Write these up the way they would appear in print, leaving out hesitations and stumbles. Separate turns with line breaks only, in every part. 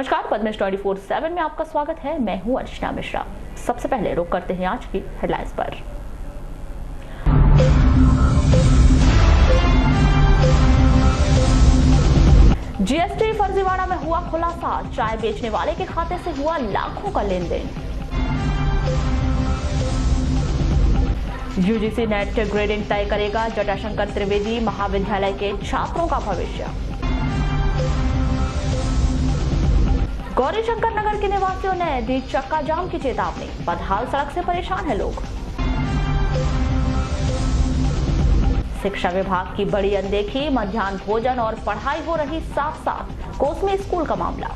नमस्कार, पद्मेश 24/7 में आपका स्वागत है। मैं हूं अर्चना मिश्रा। सबसे पहले रुक करते हैं आज की हेडलाइंस पर। जीएसटी फर्जीवाड़ा में हुआ खुलासा, चाय बेचने वाले के खाते से हुआ लाखों का लेन देन। यूजीसी नेट ग्रेडिंग तय करेगा, जटाशंकर त्रिवेदी महाविद्यालय के छात्रों का भविष्य। गौरीशंकर नगर के निवासियों ने दी चक्का जाम की चेतावनी, बदहाल सड़क से परेशान है लोग। शिक्षा विभाग की बड़ी अनदेखी, मध्याह्न भोजन और पढ़ाई हो रही साथ साथ, कोसमी स्कूल का मामला।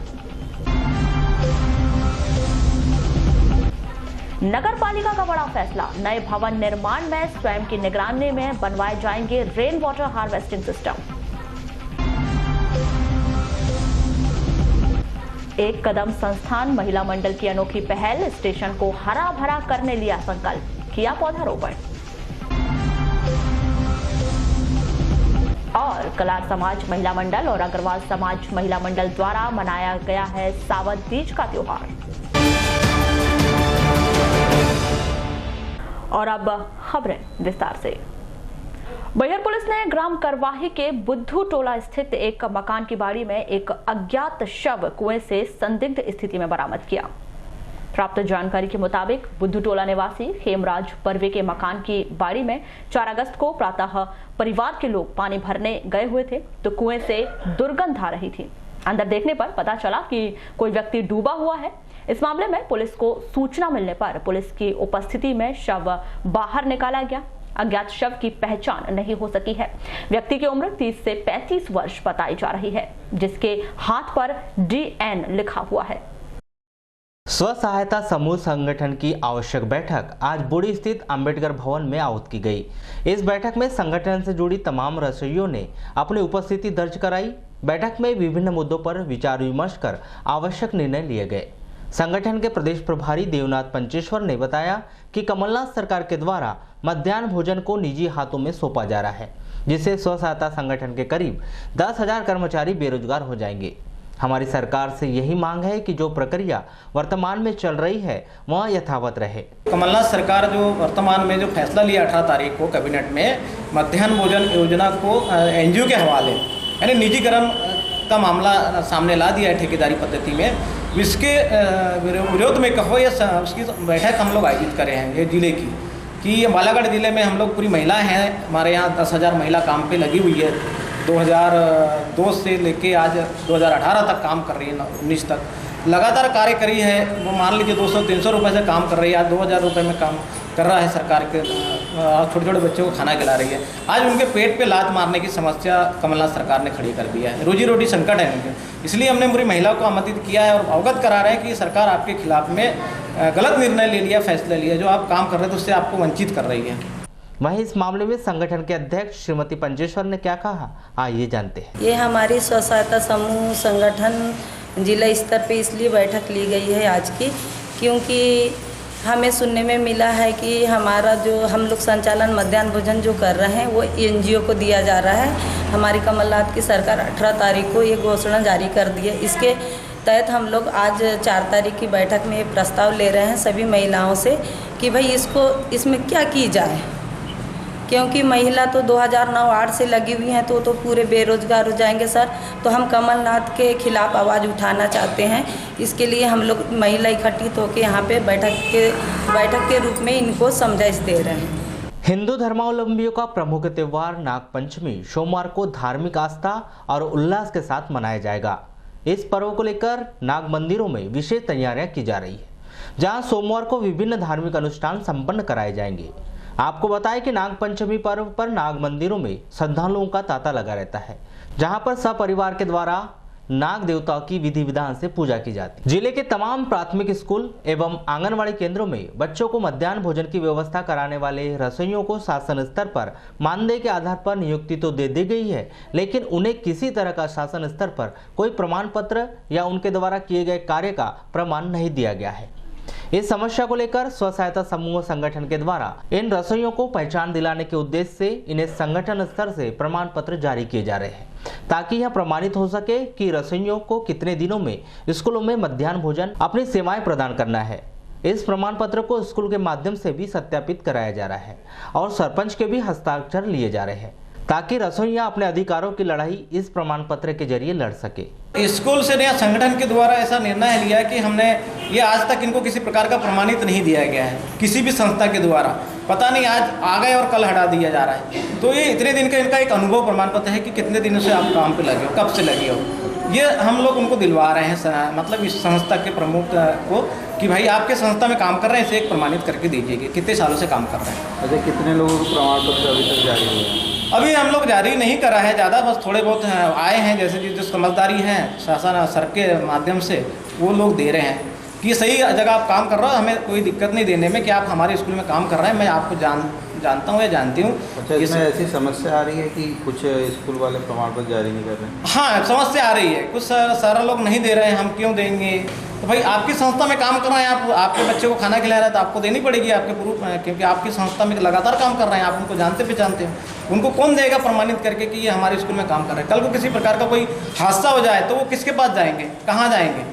नगर पालिका का बड़ा फैसला, नए भवन निर्माण में स्वयं की निगरानी में बनवाए जाएंगे रेन वाटर हार्वेस्टिंग सिस्टम। एक कदम संस्थान महिला मंडल की अनोखी पहल, स्टेशन को हरा भरा करने लिया संकल्प, किया पौधारोपण। और कलार समाज महिला मंडल और अग्रवाल समाज महिला मंडल द्वारा मनाया गया है सावन तीज का त्योहार। और अब खबरें विस्तार से। बैहर पुलिस ने ग्राम करवाही के बुद्धू टोला स्थित एक मकान की बाड़ी में एक अज्ञात शव कुएं से संदिग्ध स्थिति में बरामद किया। प्राप्त जानकारी के मुताबिक बुद्धू टोला निवासी हेमराज परवे के मकान की बाड़ी में 4 अगस्त को प्रातः परिवार के लोग पानी भरने गए हुए थे तो कुएं से दुर्गंध आ रही थी। अंदर देखने पर पता चला कि कोई व्यक्ति डूबा हुआ है। इस मामले में पुलिस को सूचना मिलने पर पुलिस की उपस्थिति में शव बाहर निकाला गया। अज्ञात शव की पहचान नहीं हो सकी है। व्यक्ति की उम्र 30 से 35 वर्ष बताई जा रही है, जिसके हाथ पर DN लिखा हुआ है।
स्व सहायता समूह संगठन की आवश्यक बैठक आज बुड़ी स्थित अंबेडकर भवन में आहूत की गई। इस बैठक में संगठन से जुड़ी तमाम रसोइयों ने अपनी उपस्थिति दर्ज कराई। बैठक में विभिन्न मुद्दों पर विचार विमर्श कर आवश्यक निर्णय लिए गए। संगठन के प्रदेश प्रभारी देवनाथ पंचेश्वर ने बताया कि कमलनाथ सरकार के द्वारा मध्याह्न भोजन को निजी हाथों में सौंपा जा रहा है, जिससे स्व सहायता संगठन के करीब 10,000 कर्मचारी बेरोजगार हो जाएंगे। हमारी सरकार से यही मांग है कि जो प्रक्रिया वर्तमान में चल रही है वह यथावत रहे।
कमलनाथ सरकार जो वर्तमान में जो फैसला लिया 18 तारीख को कैबिनेट में, मध्याह्न भोजन योजना को NGO के हवाले यानी निजीकरण का मामला सामने ला दिया है ठेकेदारी पद्धति में। इसके विरोध में कहो या उसकी बैठक हम लोग आयोजित करे हैं ये जिले की, कि ये बालाघाट ज़िले में हम लोग पूरी महिला हैं। हमारे यहाँ 10,000 महिला काम पे लगी हुई है। 2002 से लेके आज 2018 तक काम कर रही है, 19 तक लगातार कार्य करी है। वो मान लीजिए 200-300 रुपये से काम कर रही है, आज 2,000 रुपये में काम कर रहा है सरकार के। छोटे छोटे बच्चों को खाना खिला रही है। आज उनके पेट पे लात मारने की समस्या कमलनाथ सरकार ने खड़ी कर दिया है। रोजी रोटी संकट है उनके, इसलिए हमने पूरी महिलाओं को आमंत्रित किया है और अवगत करा रहे हैं कि सरकार आपके खिलाफ में गलत निर्णय ले लिया, फैसला लिया, जो आप काम कर रहे थे उससे आपको वंचित कर रही है।
वहीं इस मामले में संगठन के अध्यक्ष श्रीमती पंचेश्वर ने क्या कहा, आइए जानते हैं।
ये हमारी स्व सहायता समूह संगठन जिला स्तर पे इसलिए बैठक ली गई है आज की, क्योंकि हमें सुनने में मिला है कि हमारा जो हम लोग संचालन मध्याह्न भोजन जो कर रहे हैं वो NGO को दिया जा रहा है। हमारी कमलनाथ की सरकार 18 तारीख को ये घोषणा जारी कर दी है। इसके तहत हम लोग आज 4 तारीख की बैठक में ये प्रस्ताव ले रहे हैं सभी महिलाओं से कि भाई इसमें क्या की जाए, क्योंकि महिला तो 2009-8 से लगी हुई हैं तो पूरे बेरोजगार हो जाएंगे सर। तो हम कमलनाथ के खिलाफ आवाज़ उठाना चाहते हैं। इसके लिए हम लोग महिला इकट्ठित होकर यहाँ पे बैठक के रूप में इनको समझाइश दे रहे हैं।
हिंदू धर्मावलंबियों का प्रमुख त्योहार नागपंचमी सोमवार को धार्मिक आस्था और उल्लास के साथ मनाया जाएगा। इस पर्व को लेकर नाग मंदिरों में विशेष तैयारियां की जा रही है, जहां सोमवार को विभिन्न धार्मिक अनुष्ठान संपन्न कराए जाएंगे। आपको बताएं कि नागपंचमी पर्व पर नाग मंदिरों में श्रद्धालुओं का तांता लगा रहता है, जहां पर सपरिवार के द्वारा नाग देवताओं की विधि विधान से पूजा की जाती है। जिले के तमाम प्राथमिक स्कूल एवं आंगनवाड़ी केंद्रों में बच्चों को मध्याह्न भोजन की व्यवस्था कराने वाले रसोइयों को शासन स्तर पर मानदेय के आधार पर नियुक्ति तो दे दी गई है, लेकिन उन्हें किसी तरह का शासन स्तर पर कोई प्रमाण पत्र या उनके द्वारा किए गए कार्य का प्रमाण नहीं दिया गया है। इस समस्या को लेकर स्व सहायता समूह संगठन के द्वारा इन रसोइयों को पहचान दिलाने के उद्देश्य से इन्हें संगठन स्तर से प्रमाण पत्र जारी किए जा रहे हैं, ताकि यह प्रमाणित हो सके कि रसोइयों को कितने दिनों में स्कूलों में मध्याह्न भोजन अपनी सेवाएं प्रदान करना है। इस प्रमाण पत्र को स्कूल के माध्यम से भी सत्यापित कराया जा रहा है और सरपंच के भी हस्ताक्षर लिए जा रहे हैं, ताकि रसोइया अपने अधिकारों की लड़ाई इस प्रमाण पत्र के जरिए लड़ सके।
स्कूल से या संगठन के द्वारा ऐसा निर्णय लिया कि हमने ये आज तक इनको किसी प्रकार का प्रमाणित नहीं दिया गया है, किसी भी संस्था के द्वारा। पता नहीं आज आ गए और कल हटा दिया जा रहा है। तो ये इतने दिन का इनका एक अनुभव प्रमाण पत्र है कि कितने दिनों से आप काम पे लगे हो, कब से लगे हो, ये हम लोग उनको दिलवा रहे हैं, मतलब इस संस्था के प्रमुख को, कि भाई आपके संस्था में काम कर रहे हैं, इसे एक प्रमाणित करके दीजिए कि कितने सालों से काम कर रहे हैं।
अच्छा, कितने लोगों को प्रमाण पत्र अभी तक जारी हुए हैं?
अभी हम लोग जारी नहीं करा है ज़्यादा, बस थोड़े बहुत आए हैं, जैसे कि जो समझदारी है शासन सर के माध्यम से वो लोग दे रहे हैं कि सही जगह आप काम कर रहे हो, हमें कोई दिक्कत नहीं देने में कि आप हमारे स्कूल में काम कर रहे हैं, मैं आपको जानता हूँ या जानती हूँ।
अच्छा, इसमें ऐसी समस्या आ रही है कि कुछ स्कूल वाले प्रमाण पत्र जारी नहीं कर रहे हैं?
हाँ, समस्या आ रही है, कुछ सारा लोग नहीं दे रहे हैं, हम क्यों देंगे? तो भाई आपकी संस्था में काम कर रहे हैं, आप आपके बच्चे को खाना खिला रहे हैं तो आपको देनी पड़ेगी आपके प्रूफ, क्योंकि आपकी संस्था में लगातार काम कर रहे हैं, आप उनको जानते पहचानते हो। उनको कौन देगा प्रमाणित करके कि ये हमारे स्कूल में काम कर रहे हैं? कल को किसी प्रकार का कोई हादसा हो जाए तो वो किसके पास जाएंगे, कहाँ जाएंगे?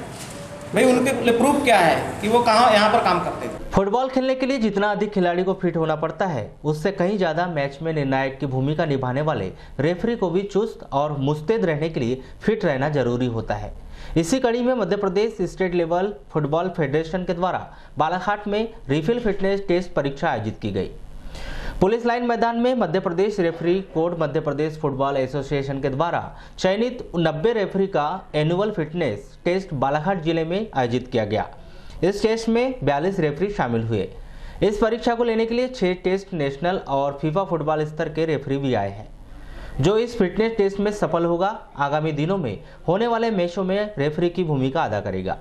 भाई उनके लिए प्रूफ क्या है कि वो कहाँ यहाँ पर काम करते थे?
फुटबॉल खेलने के लिए जितना अधिक खिलाड़ी को फिट होना पड़ता है, उससे कहीं ज्यादा मैच में निर्णायक की भूमिका निभाने वाले रेफरी को भी चुस्त और मुस्तैद रहने के लिए फिट रहना जरूरी होता है। इसी कड़ी में Madhya Pradesh state level football federation के द्वारा बालाघाट में रिफिल फिटनेस टेस्ट परीक्षा आयोजित की गई। पुलिस लाइन मैदान में Madhya Pradesh referee code Madhya Pradesh football association के द्वारा चयनित 90 रेफरी का एनुअल फिटनेस टेस्ट बालाघाट जिले में आयोजित किया गया। इस टेस्ट में 42 रेफरी शामिल हुए। इस परीक्षा को लेने के लिए 6 टेस्ट नेशनल और फीफा फुटबॉल स्तर के रेफरी भी आए हैं। जो इस फिटनेस टेस्ट में सफल होगा, आगामी दिनों में होने वाले मैचों में रेफरी की भूमिका अदा करेगा।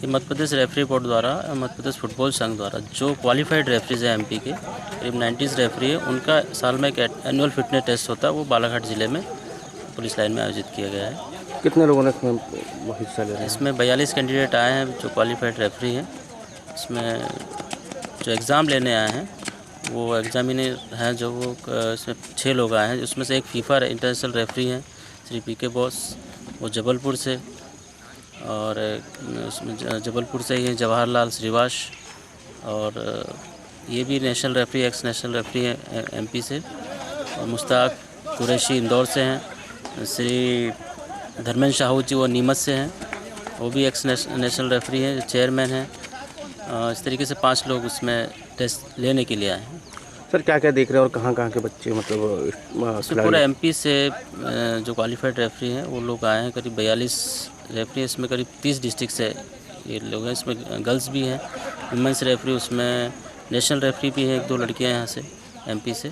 मध्य प्रदेश रेफरी बोर्ड द्वारा मध्य प्रदेश फुटबॉल संघ द्वारा जो क्वालिफाइड रेफरीज हैं एमपी के करीब 90 रेफरी है, उनका साल में एक एनुअल फिटनेस टेस्ट होता है, वो बालाघाट जिले में पुलिस लाइन में आयोजित किया गया है।
कितने लोगों ने इसमें हिस्सा लिया?
इसमें 42 कैंडिडेट आए हैं जो क्वालिफाइड रेफरी हैं। इसमें जो एग्ज़ाम लेने आए हैं वो एग्जामिनर हैं, जो वो इसमें 6 लोग आए हैं, उसमें से एक फीफा इंटरनेशनल रेफरी हैं श्री पीके बॉस, वो जबलपुर से, और उसमें जबलपुर से ही जवाहरलाल श्रीवास, और ये भी national referee x national referee हैं एमपी से, और मुश्ताक कुरैशी इंदौर से हैं, श्री धर्मेंद्र साहू जी वो नीमच से हैं, वो भी एक्स नेशनल रेफरी हैं, चेयरमैन हैं। इस तरीके से 5 लोग उसमें टेस्ट लेने के लिए आए हैं।
सर क्या क्या देख रहे हैं और कहाँ कहाँ के बच्चे मतलब
पूरा एमपी से जो क्वालिफाइड रेफरी हैं वो लोग आए हैं, करीब 42 रेफरी, इसमें करीब 30 डिस्ट्रिक्ट से ये लोग हैं। इसमें गर्ल्स भी हैं, वुमेंस रेफरी, उसमें नेशनल रेफरी भी हैं, 1-2 लड़कियां यहाँ से एमपी से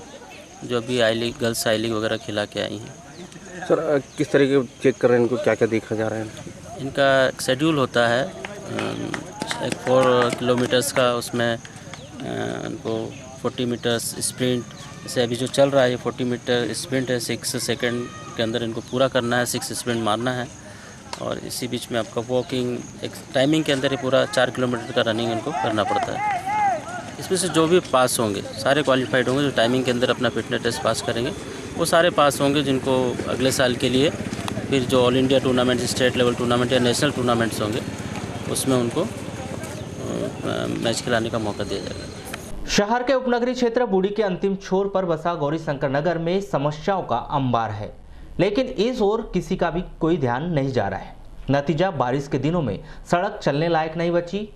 जो अभी आई लीग गर्ल्स आई लीग वगैरह खिला के आई हैं।
सर किस तरीके चेक कर रहे हैं, इनको क्या क्या देखा जा रहा है?
इनका एक शेड्यूल होता है, एक 4 किलोमीटर्स का, उसमें इनको 40 मीटर्स स्प्रिंट, जैसे अभी जो चल रहा है ये 40 मीटर स्प्रिंट है, 6 सेकंड के अंदर इनको पूरा करना है, 6 स्प्रिंट मारना है, और इसी बीच में आपका वॉकिंग एक टाइमिंग के अंदर ही पूरा 4 किलोमीटर का रनिंग इनको करना पड़ता है। इसमें से जो भी पास होंगे सारे क्वालिफाइड होंगे, जो टाइमिंग के अंदर अपना फिटनेस टेस्ट पास करेंगे वो सारे पास होंगे, जिनको अगले साल के लिए फिर जो all India tournament, state level tournament या नेशनल टूर्नामेंट्स होंगे उसमें उनको मैच खिलाने का मौका दिया जाएगा।
शहर के उपनगरीय क्षेत्र बूढ़ी के अंतिम छोर पर बसा गौरी शंकर नगर में समस्याओं का अंबार है, लेकिन इस ओर किसी का भी कोई ध्यान नहीं जा रहा है। नतीजा बारिश के दिनों में सड़क चलने लायक नहीं बची।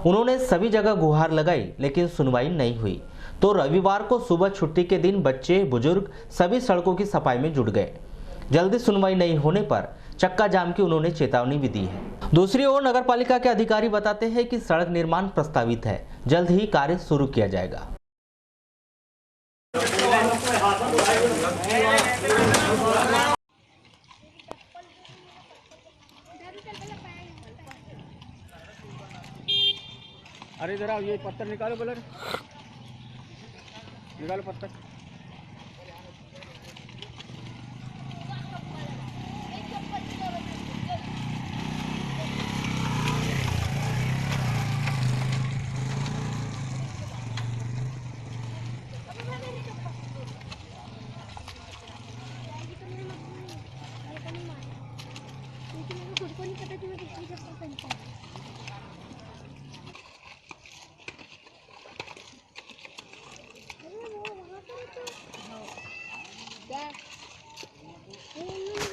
उन्होंने सभी जगह गुहार लगाई लेकिन सुनवाई नहीं हुई, तो रविवार को सुबह छुट्टी के दिन बच्चे बुजुर्ग सभी सड़कों की सफाई में जुट गए। जल्दी सुनवाई नहीं होने पर चक्का जाम की उन्होंने चेतावनी भी दी है। दूसरी ओर नगरपालिका के अधिकारी बताते हैं कि सड़क निर्माण प्रस्तावित है, जल्द ही कार्य शुरू किया जाएगा।
अरे जरा ये पत्थर निकालो, बोला निकालो पत्थर।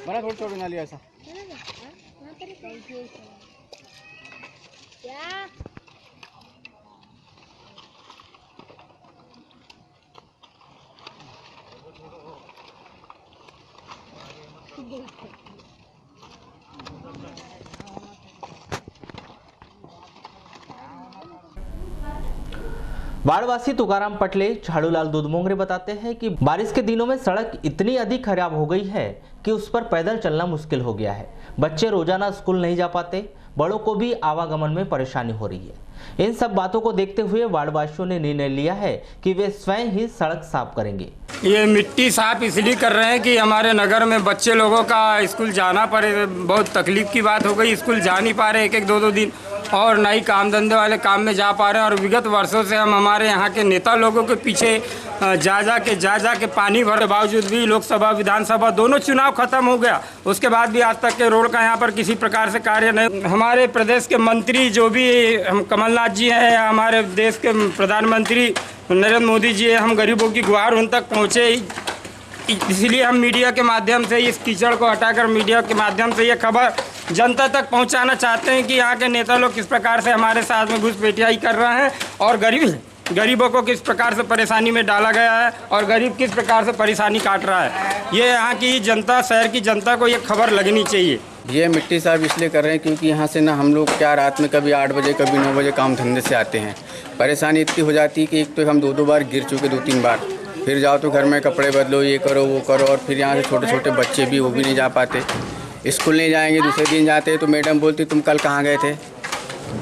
बड़ा थोड़ी छोड़ ना लिया ऐसा।
बाढ़वासी तुकाराम पटले झाड़ूलाल दूधमोंगरे बताते हैं कि बारिश के दिनों में सड़क इतनी अधिक खराब हो गई है कि उस पर पैदल चलना मुश्किल हो गया है। बच्चे रोजाना स्कूल नहीं जा पाते, बड़ों को भी आवागमन में परेशानी हो रही है। इन सब बातों को देखते हुए वार्डवासियों ने निर्णय लिया है कि वे स्वयं ही सड़क साफ करेंगे।
ये मिट्टी साफ इसलिए कर रहे हैं कि हमारे नगर में बच्चे लोगों का स्कूल जाना पड़े, बहुत तकलीफ की बात हो गई। स्कूल जा नहीं पा रहे एक दो दो दिन, और ना ही काम धंधे वाले काम में जा पा रहे हैं। और विगत वर्षों से हम हमारे यहाँ के नेता लोगों के पीछे जा के पानी भरे बावजूद भी लोकसभा विधानसभा दोनों चुनाव खत्म हो गया, उसके बाद भी आज तक के रोड का यहाँ पर किसी प्रकार से कार्य नहीं। हमारे प्रदेश के मंत्री जो भी हम कमलनाथ जी हैं या हमारे देश के प्रधानमंत्री नरेंद्र मोदी जी हैं, हम गरीबों की गुहार उन तक पहुँचे। इसलिए हम मीडिया के माध्यम से इस कीचड़ को हटाकर मीडिया के माध्यम से ये खबर जनता तक पहुंचाना चाहते हैं कि यहाँ के नेता लोग किस प्रकार से हमारे साथ में घुसपैठियाई कर रहे हैं और गरीबों को किस प्रकार से परेशानी में डाला गया है और गरीब किस प्रकार से परेशानी काट रहा है। ये यहाँ की जनता, शहर की जनता को ये खबर लगनी चाहिए।
ये मिट्टी साफ इसलिए कर रहे हैं क्योंकि यहाँ से ना हम लोग क्या रात में कभी 8 बजे कभी 9 बजे काम धंधे से आते हैं। परेशानी इतनी हो जाती है कि एक तो हम 2 बार गिर चुके, 2-3 बार। फिर जाओ तो घर में कपड़े बदलो, ये करो वो करो, और फिर यहाँ से छोटे छोटे बच्चे भी वो भी नहीं जा पाते, स्कूल नहीं जाएंगे। दूसरे दिन जाते तो मैडम बोलती तुम कल कहाँ गए थे।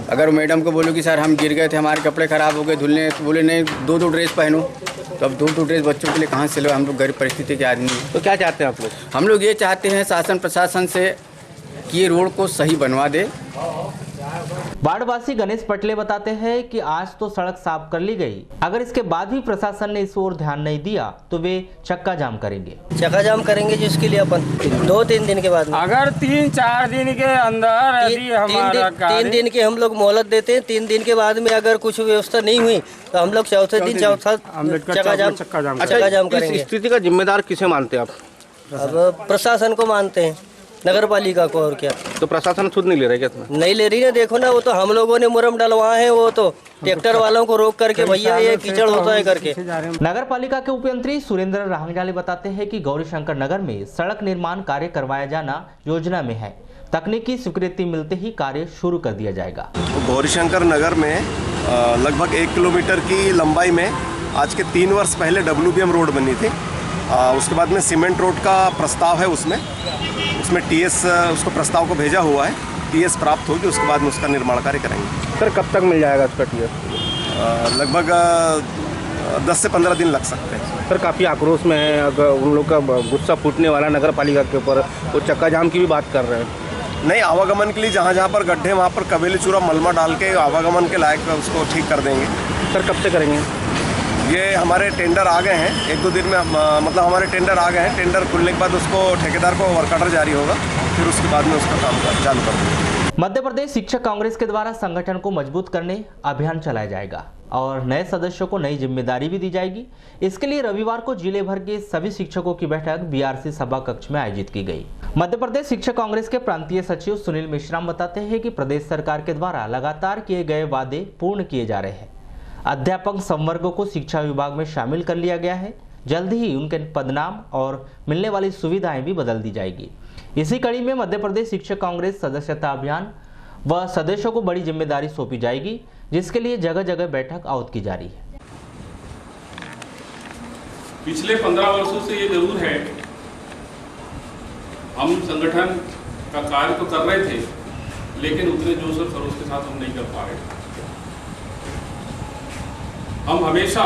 अगर मैडम को बोलो कि सर हम गिर गए थे, हमारे कपड़े ख़राब हो गए धुलने, तो बोले नहीं 2-2 ड्रेस पहनो। तो अब 2-2 ड्रेस बच्चों के लिए कहाँ से लो, हम लोग गरीब परिस्थिति के आदमी।
तो क्या चाहते हैं आप लोग?
हम लोग ये चाहते हैं शासन प्रशासन से कि ये रोड को सही बनवा दे।
बाढ़वासी गणेश पटले बताते हैं कि आज तो सड़क साफ कर ली गई, अगर इसके बाद भी प्रशासन ने इस ओर ध्यान नहीं दिया तो वे चक्का जाम करेंगे।
चक्का जाम करेंगे जिसके लिए अपन 2-3 दिन के बाद में,
अगर 3-4 दिन के अंदर यदि हमारा
3 दिन की हम लोग मोहलत देते हैं। 3 दिन के बाद में अगर कुछ व्यवस्था नहीं हुई तो हम लोग चौथे दिन चक्का जाम करेंगे।
इस स्थिति का जिम्मेदार किसे मानते हैं आप?
अब प्रशासन को मानते हैं, नगर पालिका को, और क्या।
तो प्रशासन खुद नहीं ले रहा है क्या?
नहीं ले रही ना, देखो ना, वो तो हम लोगों ने मुरम डलवाए हैं, वो तो ट्रैक्टर वालों को रोक करके भैया ये कीचड़ होता है करके।
नगर पालिका के उपयंत्री सुरेंद्र राहंगजाले बताते हैं कि गौरीशंकर नगर में सड़क निर्माण कार्य करवाया जाना योजना में है। तकनीकी स्वीकृति मिलते ही कार्य शुरू कर दिया जाएगा।
गौरीशंकर नगर में लगभग 1 किलोमीटर की लंबाई में आज के 3 वर्ष पहले WBM रोड बनी थी। उसके बाद में सीमेंट रोड का प्रस्ताव है, उसमें TS उसको प्रस्ताव को भेजा हुआ है। TS प्राप्त होगी, उसके बाद में उसका निर्माण कार्य करेंगे।
सर कब तक मिल जाएगा उसका TS?
लगभग 10 से 15 दिन लग सकते हैं।
सर काफ़ी आक्रोश में है, अगर उन लोग का गुस्सा फूटने वाला नगर पालिका के ऊपर, वो चक्का जाम की भी बात कर रहे हैं।
नहीं, आवागमन के लिए जहाँ पर गड्ढे वहाँ पर कबेली चूरा मलमा डाल के आवागमन के लायक उसको ठीक कर देंगे।
सर कब से करेंगे?
ये हमारे टेंडर आ गए हैं, 1-2 दिन में, मतलब हमारे टेंडर आ गए हैं। टेंडर खुलने के बाद उसको ठेकेदार को वर्क ऑर्डर जारी होगा, फिर उसके बाद में उसका काम चालू कर देंगे।
मध्य प्रदेश शिक्षक कांग्रेस के द्वारा संगठन को मजबूत करने अभियान चलाया जाएगा और नए सदस्यों को नई जिम्मेदारी भी दी जाएगी। इसके लिए रविवार को जिले भर के सभी शिक्षकों की बैठक BRC सभा कक्ष में आयोजित की गई। मध्य प्रदेश शिक्षक कांग्रेस के प्रांतीय सचिव सुनील मिश्राम बताते हैं कि प्रदेश सरकार के द्वारा लगातार किए गए वादे पूर्ण किए जा रहे हैं। अध्यापक संवर्गों को शिक्षा विभाग में शामिल कर लिया गया है। जल्द ही उनके पदनाम और मिलने वाली सुविधाएं भी बदल दी जाएगी। इसी कड़ी में मध्य प्रदेश शिक्षक कांग्रेस सदस्यता अभियान व सदस्यों को बड़ी जिम्मेदारी सौंपी जाएगी, जिसके लिए जगह जगह बैठक आयोजित की जा रही है।
पिछले 15 वर्षों से ये जरूर है, हम संगठन का कार्य तो कर रहे थे, लेकिन उतने जोश और खरोश के साथ हम नहीं कर पा रहे। हम हमेशा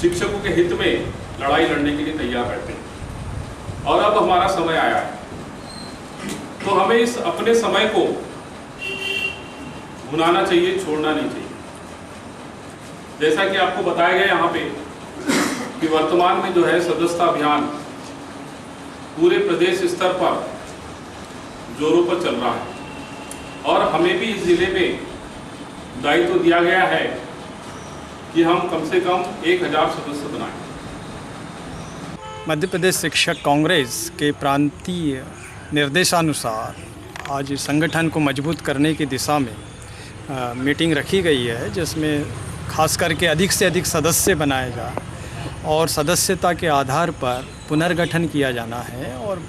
शिक्षकों के हित में लड़ाई लड़ने के लिए तैयार रहते हैं और अब हमारा समय आया है, तो हमें इस अपने समय को भुनाना चाहिए, छोड़ना नहीं चाहिए। जैसा कि आपको बताया गया यहाँ पे कि वर्तमान में जो है सदस्यता अभियान पूरे प्रदेश स्तर पर जोरों पर चल रहा है और हमें भी इस जिले में दायित्व दिया गया है कि हम कम से कम 1000 सदस्य बनाएं।
मध्य प्रदेश शिक्षक कांग्रेस के प्रांतीय निर्देशानुसार आज संगठन को मजबूत करने की दिशा में मीटिंग रखी गई है, जिसमें खास करके अधिक से अधिक सदस्य बनाए जाए और सदस्यता के आधार पर पुनर्गठन किया जाना है और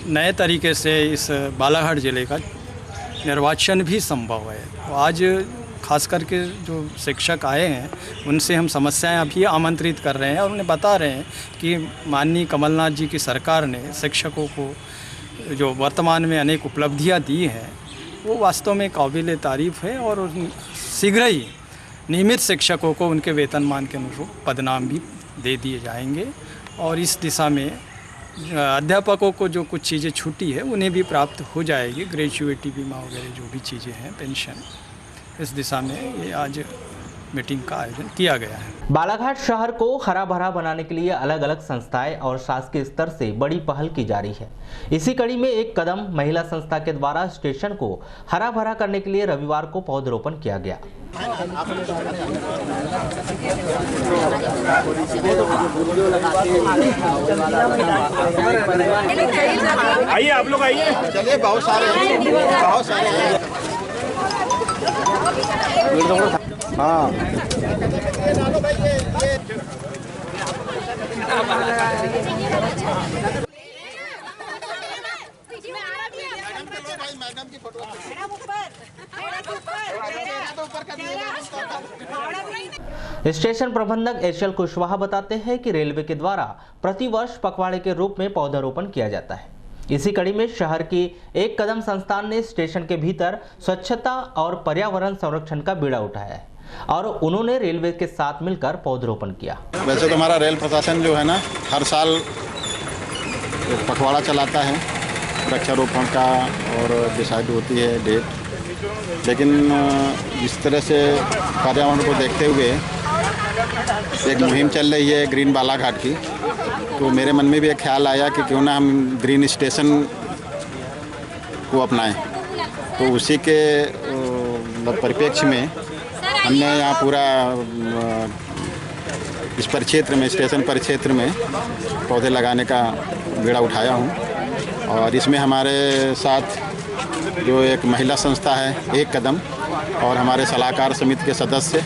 नए तरीके से इस बालाघाट ज़िले का निर्वाचन भी संभव है। तो आज खास करके जो शिक्षक आए हैं उनसे हम समस्याएं अभी आमंत्रित कर रहे हैं और उन्हें बता रहे हैं कि माननीय कमलनाथ जी की सरकार ने शिक्षकों को जो वर्तमान में अनेक उपलब्धियां दी हैं वो वास्तव में काबिल तारीफ़ है और शीघ्र ही नियमित शिक्षकों को उनके वेतनमान के अनुरूप पदनाम भी दे दिए जाएंगे और इस दिशा में अध्यापकों को जो कुछ चीज़ें छूटी है उन्हें भी प्राप्त हो जाएगी, ग्रेजुएटी बीमा वगैरह जो भी चीज़ें हैं, पेंशन, इस दिशा में ये आज मीटिंग का आयोजन किया गया है।
बालाघाट शहर को हरा भरा बनाने के लिए अलग अलग संस्थाएं और शासकीय स्तर से बड़ी पहल की जा रही है। इसी कड़ी में एक कदम महिला संस्था के द्वारा स्टेशन को हरा भरा करने के लिए रविवार को पौधरोपण किया गया।
आइए आप लोग आइए, चलिए बहुत सारे हाँ
स्टेशन प्रबंधक एचएल कुशवाहा बताते हैं कि रेलवे के द्वारा प्रतिवर्ष पखवाड़े के रूप में पौधारोपण किया जाता है। इसी कड़ी में शहर की एक कदम संस्थान ने स्टेशन के भीतर स्वच्छता और पर्यावरण संरक्षण का बीड़ा उठाया है और उन्होंने रेलवे के साथ मिलकर पौधरोपण किया।
वैसे तो हमारा रेल प्रशासन जो है ना हर साल पखवाड़ा चलाता है वृक्षारोपण का और डिसाइड होती है डेट, लेकिन इस तरह से पर्यावरण को देखते हुए एक मुहिम चल रही है ग्रीन बालाघाट की, तो मेरे मन में भी एक ख्याल आया कि क्यों ना हम ग्रीन स्टेशन को अपनाएं। तो उसी के परिप्रेक्ष्य में हमने यहाँ पूरा इस परिक्षेत्र में, स्टेशन परिक्षेत्र में पौधे लगाने का बीड़ा उठाया हूँ और इसमें हमारे साथ जो एक महिला संस्था है एक कदम और हमारे सलाहकार समिति के सदस्य,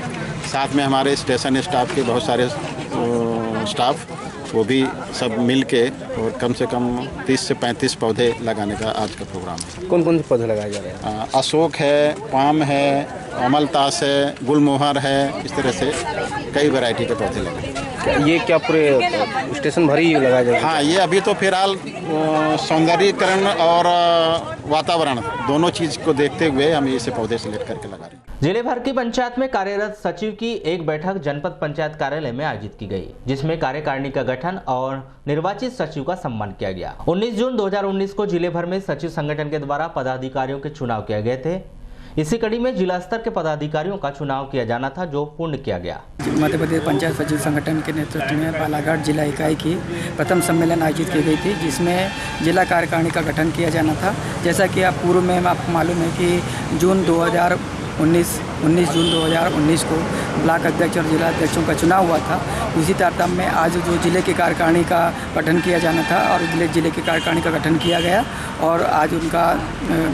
साथ में हमारे स्टेशन स्टाफ के बहुत सारे स्टाफ, वो भी सब मिल के और कम से कम 30 से 35 पौधे लगाने का आज का प्रोग्राम है।
कौन कौन से पौधे लगाए जा रहे हैं?
अशोक है, पाम है, अमलतास है, गुलमोहर है, इस तरह से कई वैरायटी के पौधे लगे।
ये क्या पूरे स्टेशन भर ही लगाया जाएगा?
हाँ, ये अभी तो फिलहाल सौंदर्यीकरण और वातावरण दोनों चीज़ को देखते हुए हम इसे पौधे सिलेक्ट करके लगा रहे हैं।
जिले भर की पंचायत में कार्यरत सचिव की एक बैठक जनपद पंचायत कार्यालय में आयोजित की गई, जिसमें कार्यकारिणी का गठन और निर्वाचित सचिव का सम्मान किया गया। 19 जून 2019 को जिले भर में सचिव संगठन के द्वारा पदाधिकारियों के चुनाव किए गए थे। इसी कड़ी में जिला स्तर के पदाधिकारियों का चुनाव किया जाना था, जो पूर्ण किया गया।
मध्य प्रदेश पंचायत सचिव संगठन के नेतृत्व में बालाघाट जिला इकाई की प्रथम सम्मेलन आयोजित की गई थी, जिसमें जिला कार्यकारिणी का गठन किया जाना था। जैसा कि आप पूर्व में आपको मालूम है कि जून 2019 19 जून 2019 को ब्लॉक अध्यक्ष और जिला अध्यक्षों का चुनाव हुआ था। इसी तारतम्य में आज जो जिले की कार्यकारिणी का गठन किया जाना था और जिले की कार्यकारिणी का गठन किया गया और आज उनका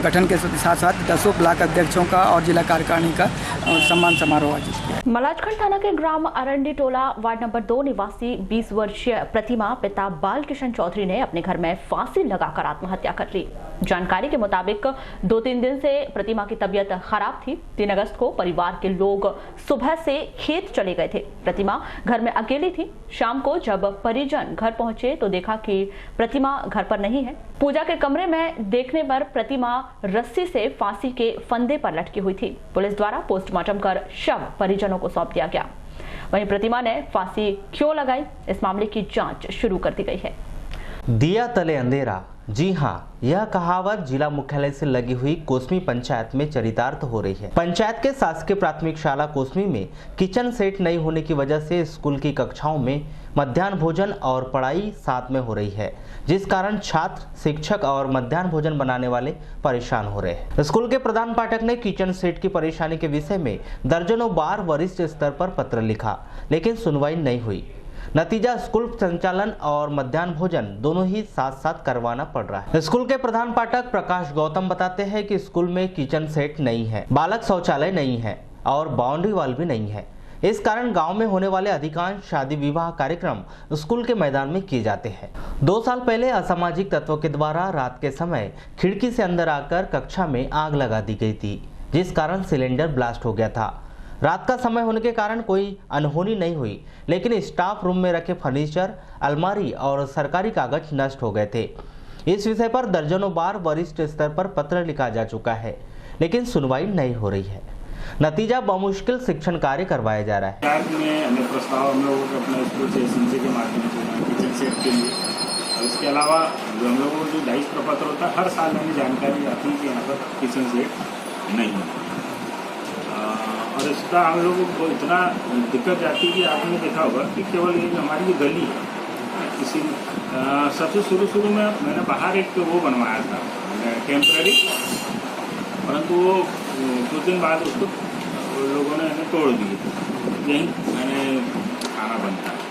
गठन के साथ साथ 10 ब्लॉक अध्यक्षों का और जिला कार्यकारिणी का सम्मान समारोह आयोजित किया।
मलाजखंड थाना के ग्राम अरंडी टोला वार्ड नंबर 2 निवासी 20 वर्षीय प्रतिमा पिता बाल किशन चौधरी ने अपने घर में फांसी लगाकर आत्महत्या कर ली। जानकारी के मुताबिक 2-3 दिन से प्रतिमा की तबीयत खराब थी। 3 अगस्त को परिवार के लोग सुबह से खेत चले गए थे। प्रतिमा घर में अकेली थी। शाम को जब परिजन घर पहुंचे तो देखा कि प्रतिमा घर पर नहीं है। पूजा के कमरे में देखने पर प्रतिमा रस्सी से फांसी के फंदे पर लटकी हुई थी। पुलिस द्वारा पोस्टमार्टम कर शव परिजनों को सौंप दिया गया। वहीं प्रतिमा ने फांसी क्यों लगाई, इस मामले की जांच शुरू कर दी गई है।
दिया तले अंधेरा, जी हाँ, यह कहावत जिला मुख्यालय से लगी हुई कोसमी पंचायत में चरितार्थ हो रही है। पंचायत के शासकीय प्राथमिक शाला कोसमी में किचन सेट नहीं होने की वजह से स्कूल की कक्षाओं में मध्याह्न भोजन और पढ़ाई साथ में हो रही है, जिस कारण छात्र, शिक्षक और मध्याह्न भोजन बनाने वाले परेशान हो रहे हैं। स्कूल के प्रधान पाठक ने किचन सेट की परेशानी के विषय में दर्जनों बार वरिष्ठ स्तर पर पत्र लिखा, लेकिन सुनवाई नहीं हुई। नतीजा स्कूल संचालन और मध्याह्न भोजन दोनों ही साथ साथ करवाना पड़ रहा है। स्कूल के प्रधान पाठक प्रकाश गौतम बताते हैं कि स्कूल में किचन सेट नहीं है, बालक शौचालय नहीं है और बाउंड्री वॉल भी नहीं है। इस कारण गांव में होने वाले अधिकांश शादी विवाह कार्यक्रम स्कूल के मैदान में किए जाते हैं। 2 साल पहले असामाजिक तत्वों के द्वारा रात के समय खिड़की से अंदर आकर कक्षा में आग लगा दी गई थी, जिस कारण सिलेंडर ब्लास्ट हो गया था। रात का समय होने के कारण कोई अनहोनी नहीं हुई, लेकिन स्टाफ रूम में रखे फर्नीचर, अलमारी और सरकारी कागज नष्ट हो गए थे। इस विषय पर दर्जनों बार वरिष्ठ स्तर पर पत्र लिखा जा चुका है, लेकिन सुनवाई नहीं हो रही है। नतीजा बमुश्किल शिक्षण कार्य करवाया जा रहा है।
हमें प्रस्ताव हम लोगों को अपने स्कूल से एसएमसी के माध्यम से किचन सेट के लिए, और इसके अलावा जो हम लोगों को जो 22 प्रपत्र होता है, हर साल हमें जानकारी आती है कि यहाँ पर किचन सेट नहीं है। और इसका हम लोगों को इतना दिक्कत जाती है कि आपने देखा होगा कि केवल ये हमारी जो गली है, किसी सबसे शुरू में मैंने बाहर एक वो बनवाया था टेम्पररी, परंतु वो कुछ दिन बाद उसको लोगों ने हमें तोड़ दिए। यही मैंने खाना बनता है।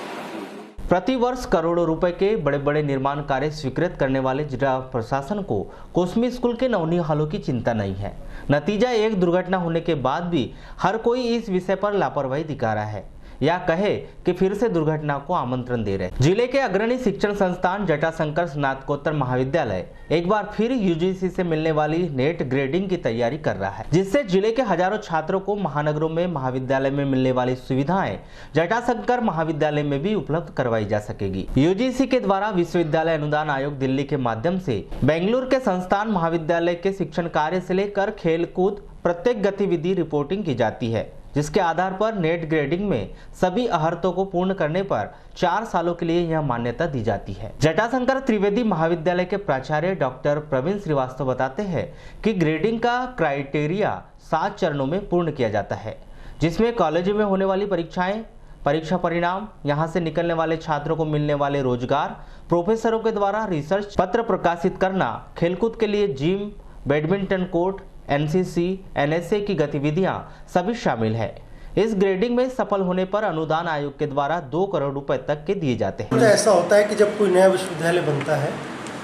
प्रतिवर्ष करोड़ों रुपए के बड़े बड़े निर्माण कार्य स्वीकृत करने वाले जिला प्रशासन को कोसमी स्कूल के नवनिहालों की चिंता नहीं है। नतीजा एक दुर्घटना होने के बाद भी हर कोई इस विषय पर लापरवाही दिखा रहा है या कहे कि फिर से दुर्घटना को आमंत्रण दे रहे। जिले के अग्रणी शिक्षण संस्थान जटाशंकर स्नातकोत्तर महाविद्यालय एक बार फिर यूजीसी से मिलने वाली नेट ग्रेडिंग की तैयारी कर रहा है, जिससे जिले के हजारों छात्रों को महानगरों में महाविद्यालय में मिलने वाली सुविधाएं जटाशंकर महाविद्यालय में भी उपलब्ध करवाई जा सकेगी। यूजीसी के द्वारा विश्वविद्यालय अनुदान आयोग दिल्ली के माध्यम से बेंगलुरु के संस्थान महाविद्यालय के शिक्षण कार्य से लेकर खेल कूद प्रत्येक गतिविधि रिपोर्टिंग की जाती है, जिसके आधार पर नेट ग्रेडिंग में सभी अहर्तों को पूर्ण करने पर 4 सालों के लिए यह मान्यता दी जाती है। जटाशंकर त्रिवेदी महाविद्यालय के प्राचार्य डॉक्टर प्रवीण श्रीवास्तव बताते हैं कि ग्रेडिंग का क्राइटेरिया 7 चरणों में पूर्ण किया जाता है, जिसमें कॉलेज में होने वाली परीक्षाएं, परीक्षा परिणाम, यहाँ से निकलने वाले छात्रों को मिलने वाले रोजगार, प्रोफेसरों के द्वारा रिसर्च पत्र प्रकाशित करना, खेलकूद के लिए gym, badminton court, NCC, NSA की गतिविधियां सभी शामिल है। इस ग्रेडिंग में सफल होने पर अनुदान आयोग के द्वारा 2 करोड़ रुपए तक के दिए जाते हैं।
तो ऐसा होता है कि जब कोई नया विश्वविद्यालय बनता है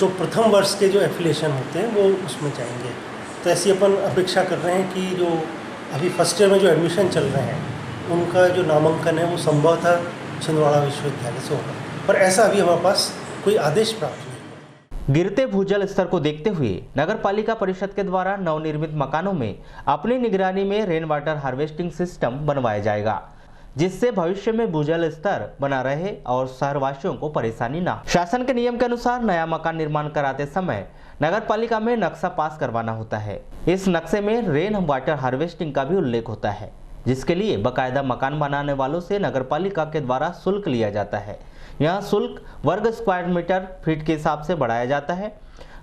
तो प्रथम वर्ष के जो एफिलिएशन होते हैं वो उसमें जाएंगे। तो ऐसी अपन अपेक्षा कर रहे हैं कि जो अभी फर्स्ट ईयर में जो एडमिशन चल रहे हैं उनका जो नामांकन है वो संभवतः छिंदवाड़ा विश्वविद्यालय से होगा, पर ऐसा अभी हमारे पास कोई आदेश प्राप्त।
गिरते भूजल स्तर को देखते हुए नगर पालिका परिषद के द्वारा नवनिर्मित मकानों में अपनी निगरानी में रेन वाटर हार्वेस्टिंग सिस्टम बनवाया जाएगा, जिससे भविष्य में भूजल स्तर बना रहे और शहरवासियों को परेशानी ना हो। शासन के नियम के अनुसार नया मकान निर्माण कराते समय नगर पालिका में नक्शा पास करवाना होता है। इस नक्शे में रेन वाटर हार्वेस्टिंग का भी उल्लेख होता है, जिसके लिए बाकायदा मकान बनाने वालों से नगर पालिका के द्वारा शुल्क लिया जाता है। यह शुल्क वर्ग स्क्वायर मीटर फीट के हिसाब से बढ़ाया जाता है।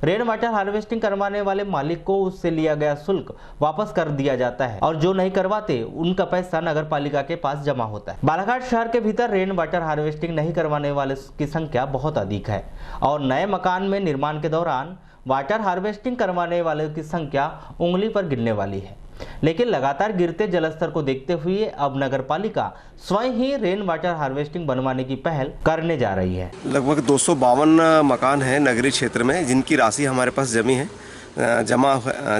रेन वाटर हार्वेस्टिंग करवाने वाले मालिक को उससे लिया गया शुल्क वापस कर दिया जाता है और जो नहीं करवाते उनका पैसा नगर पालिका के पास जमा होता है। बालाघाट शहर के भीतर रेन वाटर हार्वेस्टिंग नहीं करवाने वाले की संख्या बहुत अधिक है और नए मकान में निर्माण के दौरान वाटर हार्वेस्टिंग करवाने वाले की संख्या उंगली पर गिनने वाली है। लेकिन लगातार गिरते जलस्तर को देखते हुए अब नगरपालिका स्वयं ही रेन वाटर हार्वेस्टिंग बनवाने की पहल करने जा रही है।
लगभग 252 मकान हैं नगरीय क्षेत्र में जिनकी राशि हमारे पास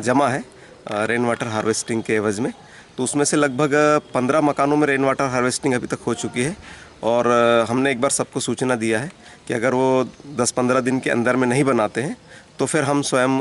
जमा है रेन वाटर हार्वेस्टिंग के एवज में। तो उसमें से लगभग 15 मकानों में रेन वाटर हार्वेस्टिंग अभी तक हो चुकी है और हमने एक बार सबको सूचना दिया है कि अगर वो 10-15 दिन के अंदर में नहीं बनाते हैं तो फिर हम स्वयं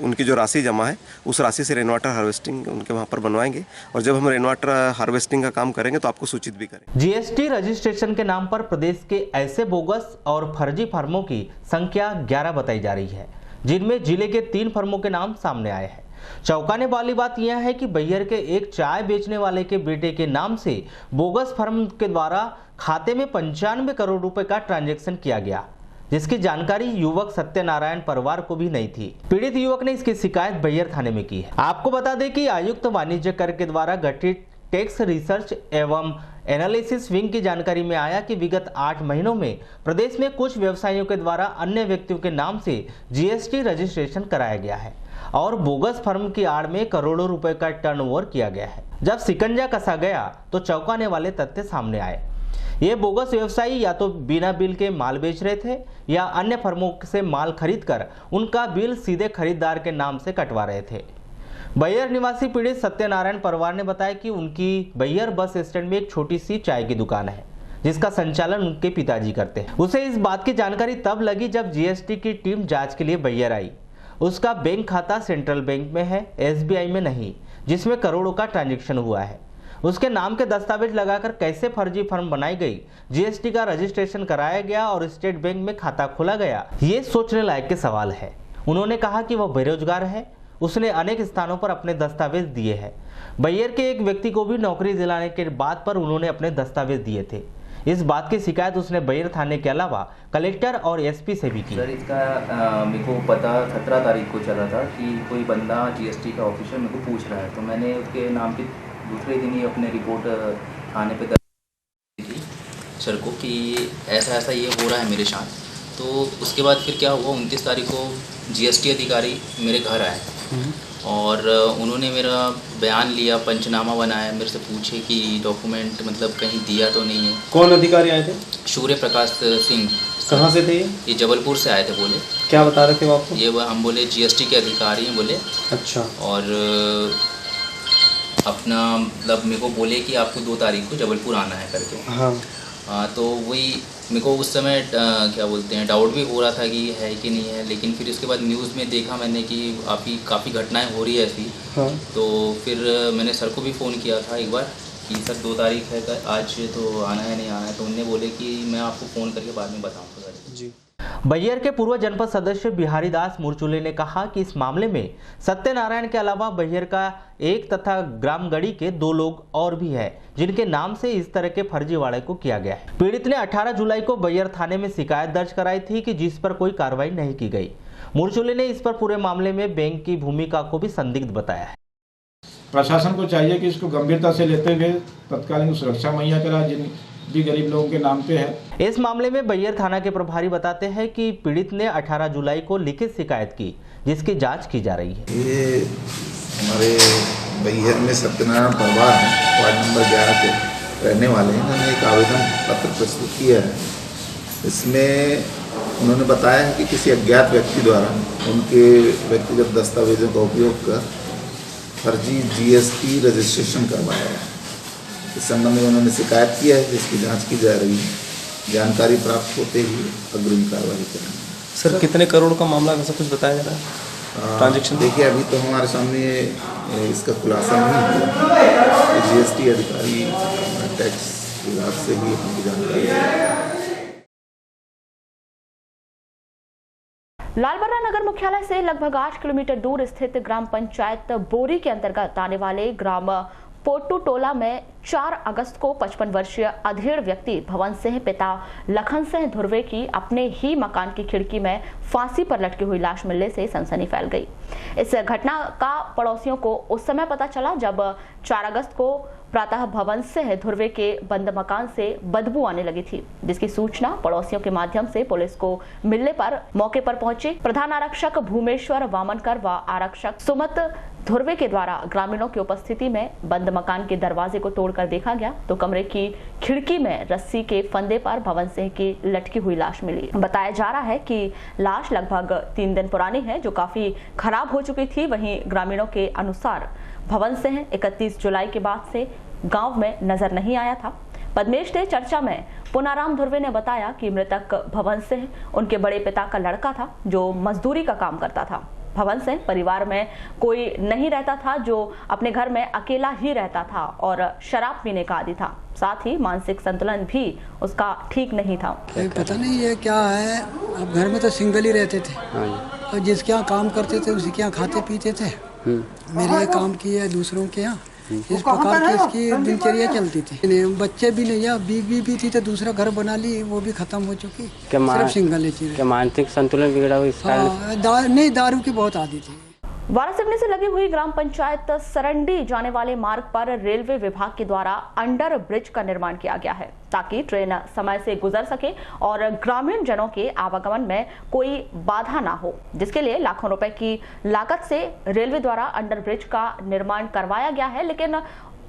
उनकी जो राशि जमा है उस राशि से रेन वाटर हार्वेस्टिंग उनके वहाँ पर बनवाएंगे और जब हम रेन वाटर हार्वेस्टिंग का काम करेंगे तो आपको सूचित भी करेंगे।
जीएसटी रजिस्ट्रेशन के नाम पर प्रदेश के ऐसे बोगस और फर्जी फर्मों की संख्या 11 बताई जा रही है, जिनमें जिले के 3 फर्मों के नाम सामने आए हैं। चौंकाने वाली बात यह है कि बैहर के एक चाय बेचने वाले के बेटे के नाम से बोगस फर्म के द्वारा खाते में 95 करोड़ रुपए का ट्रांजैक्शन किया गया, जिसकी जानकारी युवक सत्यनारायण परिवार को भी नहीं थी। पीड़ित युवक ने इसकी शिकायत बैहर थाने में की है। आपको बता दें कि आयुक्त वाणिज्य कर के द्वारा गठित टैक्स रिसर्च एवं एनालिसिस विंग की जानकारी में आया कि विगत 8 महीनों में प्रदेश में कुछ व्यवसायियों के द्वारा अन्य व्यक्तियों के नाम से जीएसटी रजिस्ट्रेशन कराया गया है और बोगस फर्म की आड़ में करोड़ों रुपए का टर्नओवर किया गया है। जब शिकंजा कसा गया तो चौंकाने वाले तथ्य सामने आए। ये बोगस व्यवसायी या तो बिना बिल के माल बेच रहे थे या अन्य फर्मों से माल खरीदकर उनका बिल सीधे खरीदार के नाम से कटवा रहे थे। बैहर निवासी पीड़ित सत्यनारायण परिवार ने बताया कि उनकी बैहर बस स्टैंड में एक छोटी सी चाय की दुकान है, जिसका संचालन उनके पिताजी करते हैं। उसे इस बात की जानकारी तब लगी जब जीएसटी की टीम जांच के लिए बैहर आई। उसका बैंक खाता सेंट्रल बैंक में है, एसबीआई में नहीं, जिसमें करोड़ों का ट्रांजैक्शन हुआ है। उसके नाम के दस्तावेज लगाकर कैसे फर्जी फर्म बनाई गई, जीएसटी का रजिस्ट्रेशन कराया गया और स्टेट बैंक में खाता खोला गया, ये सोचने लायक के सवाल है। उन्होंने कहा कि वह बेरोजगार है, उसने अनेक स्थानों पर अपने दस्तावेज दिए हैं। बैहर के एक व्यक्ति को भी नौकरी दिलाने के बाद पर उन्होंने अपने दस्तावेज दिए थे। इस बात की शिकायत उसने बैहर थाने के अलावा कलेक्टर और एसपी से भी की।
सर, इसका मेरे को पता 17 तारीख को चला था कि कोई बंदा जीएसटी का ऑफिसर मेरे को पूछ रहा है, तो मैंने उसके नाम की दूसरे दिन ही अपने रिपोर्ट थाने पे दर्ज की सर को कि ऐसा ऐसा ये हो रहा है मेरे साथ। तो उसके बाद फिर क्या हुआ, 29 तारीख को जीएसटी अधिकारी मेरे घर आए और उन्होंने मेरा बयान लिया, पंचनामा बनाया, मेरे से पूछे कि डॉक्यूमेंट मतलब कहीं दिया तो नहीं है।
कौन अधिकारी आए थे?
सूर्य प्रकाश सिंह।
कहाँ से थे
ये? जबलपुर से आए थे। बोले
क्या बता रहे थे वो आपको?
ये हम बोले जीएसटी के अधिकारी हैं बोले।
अच्छा।
और अपना मतलब मेरे को बोले कि आपको 2 तारीख को जबलपुर आना है करके।
हाँ।
तो वही मेरे को उस समय क्या बोलते हैं डाउट भी हो रहा था कि है कि नहीं है, लेकिन फिर उसके बाद न्यूज़ में देखा मैंने कि काफ़ी घटनाएं हो रही है ऐसी।
हाँ।
तो फिर मैंने सर को भी फ़ोन किया था एक बार कि सर 2 तारीख है आज, तो आना है नहीं आना है, तो उन्होंने बोले कि मैं आपको फ़ोन करके बाद में बताऊँगा जी।
बैहर के पूर्व जनपद सदस्य बिहारी दास मुरचुले ने कहा कि इस मामले में सत्यनारायण के अलावा बैहर का एक तथा ग्रामगढ़ी के 2 लोग और भी हैं, जिनके नाम से इस तरह के फर्जीवाड़े को किया गया है। पीड़ित ने 18 जुलाई को बैहर थाने में शिकायत दर्ज कराई थी कि जिस पर कोई कार्रवाई नहीं की गई। मुरचुले ने इस पर पूरे मामले में बैंक की भूमिका को भी संदिग्ध बताया है।
प्रशासन को चाहिए कि इसको गंभीरता से लेते हुए तत्कालीन सुरक्षा मुहैया कराए जिन भी गरीब लोगों के नाम पे है।
इस मामले में बैहर थाना के प्रभारी बताते हैं कि पीड़ित ने 18 जुलाई को लिखित शिकायत की, जिसकी जांच की जा रही है।
ये हमारे बैहर में सत्यनारायण परिवार है, वार्ड नंबर 11 के रहने वाले हैं। उन्होंने एक आवेदन पत्र प्रस्तुत किया है। इसमें उन्होंने बताया है कि किसी अज्ञात व्यक्ति द्वारा उनके व्यक्तिगत दस्तावेजों का उपयोग कर फर्जी जीएसटी रजिस्ट्रेशन करवाया है। इस संबंध में उन्होंने शिकायत किया है, जिसकी जांच की जा रही है। जानकारी प्राप्त होते ही अग्रिम कार्रवाई करेंगे।
सर, कितने करोड़ का मामला ऐसा कुछ बताया जा रहा है ट्रांजैक्शन?
देखिए, अभी तो हमारे सामने इसका खुलासा नहीं हुआ। जीएसटी अधिकारी टैक्स विभाग से ही हमको जानकारी है।
लालबर्रा नगर मुख्यालय से लगभग 8 किलोमीटर दूर स्थित ग्राम पंचायत बोरी के अंतर्गत आने वाले ग्राम पोट्टू टोला में 4 अगस्त को 55 वर्षीय अधेड़ व्यक्ति भवन सिंह पिता लखन सिंह धुर्वे की अपने ही मकान की खिड़की में फांसी पर लटकी हुई लाश मिलने से सनसनी फैल गई। इस घटना का पड़ोसियों को उस समय पता चला जब 4 अगस्त को प्रातः भवन सिंह धुर्वे के बंद मकान से बदबू आने लगी थी, जिसकी सूचना पड़ोसियों के माध्यम से पुलिस को मिलने पर मौके पर पहुंचे प्रधान आरक्षक भूमेश्वर वामनकर व आरक्षक सुमत धुर्वे के द्वारा ग्रामीणों की उपस्थिति में बंद मकान के दरवाजे को तोड़कर देखा गया तो कमरे की खिड़की में रस्सी के फंदे पर भवन सिंह की लटकी हुई लाश मिली। बताया जा रहा है कि लाश लगभग 3 दिन पुरानी है, जो काफी खराब हो चुकी थी। वहीं ग्रामीणों के अनुसार भवन सिंह 31 जुलाई के बाद से गांव में नजर नहीं आया था। पद्मेश ने चर्चा में पुनाराम धुर्वे ने बताया कि मृतक भवन सिंह उनके बड़े पिता का लड़का था, जो मजदूरी का काम करता था। भवन सिंह परिवार में कोई नहीं रहता था, जो अपने घर में अकेला ही रहता था और शराब पीने का आदी था। साथ ही मानसिक संतुलन भी उसका ठीक नहीं था।
पता नहीं ये क्या है, अब घर में तो सिंगल ही रहते थे और जिसके यहाँ काम करते थे उसी के यहाँ खाते पीते थे। मेरे यहाँ काम किए दूसरों के यहाँ, इस प्रकार की इसकी दिनचर्या चलती थी। बच्चे भी नहीं है, बीवी भी थी तो दूसरा घर बना ली, वो भी खत्म हो चुकी। सिर्फ सिंगल ही।
मानसिक संतुलन बिगड़ा हुआ इस कारण?
नहीं, दारू की बहुत आदी थी।
वारासिवनी से लगी हुई ग्राम पंचायत सरंडी जाने वाले मार्ग पर रेलवे विभाग के द्वारा अंडर ब्रिज का निर्माण किया गया है, ताकि ट्रेन समय से गुजर सके और ग्रामीण जनों के आवागमन में कोई बाधा ना हो, जिसके लिए लाखों रुपए की लागत से रेलवे द्वारा अंडर ब्रिज का निर्माण करवाया गया है। लेकिन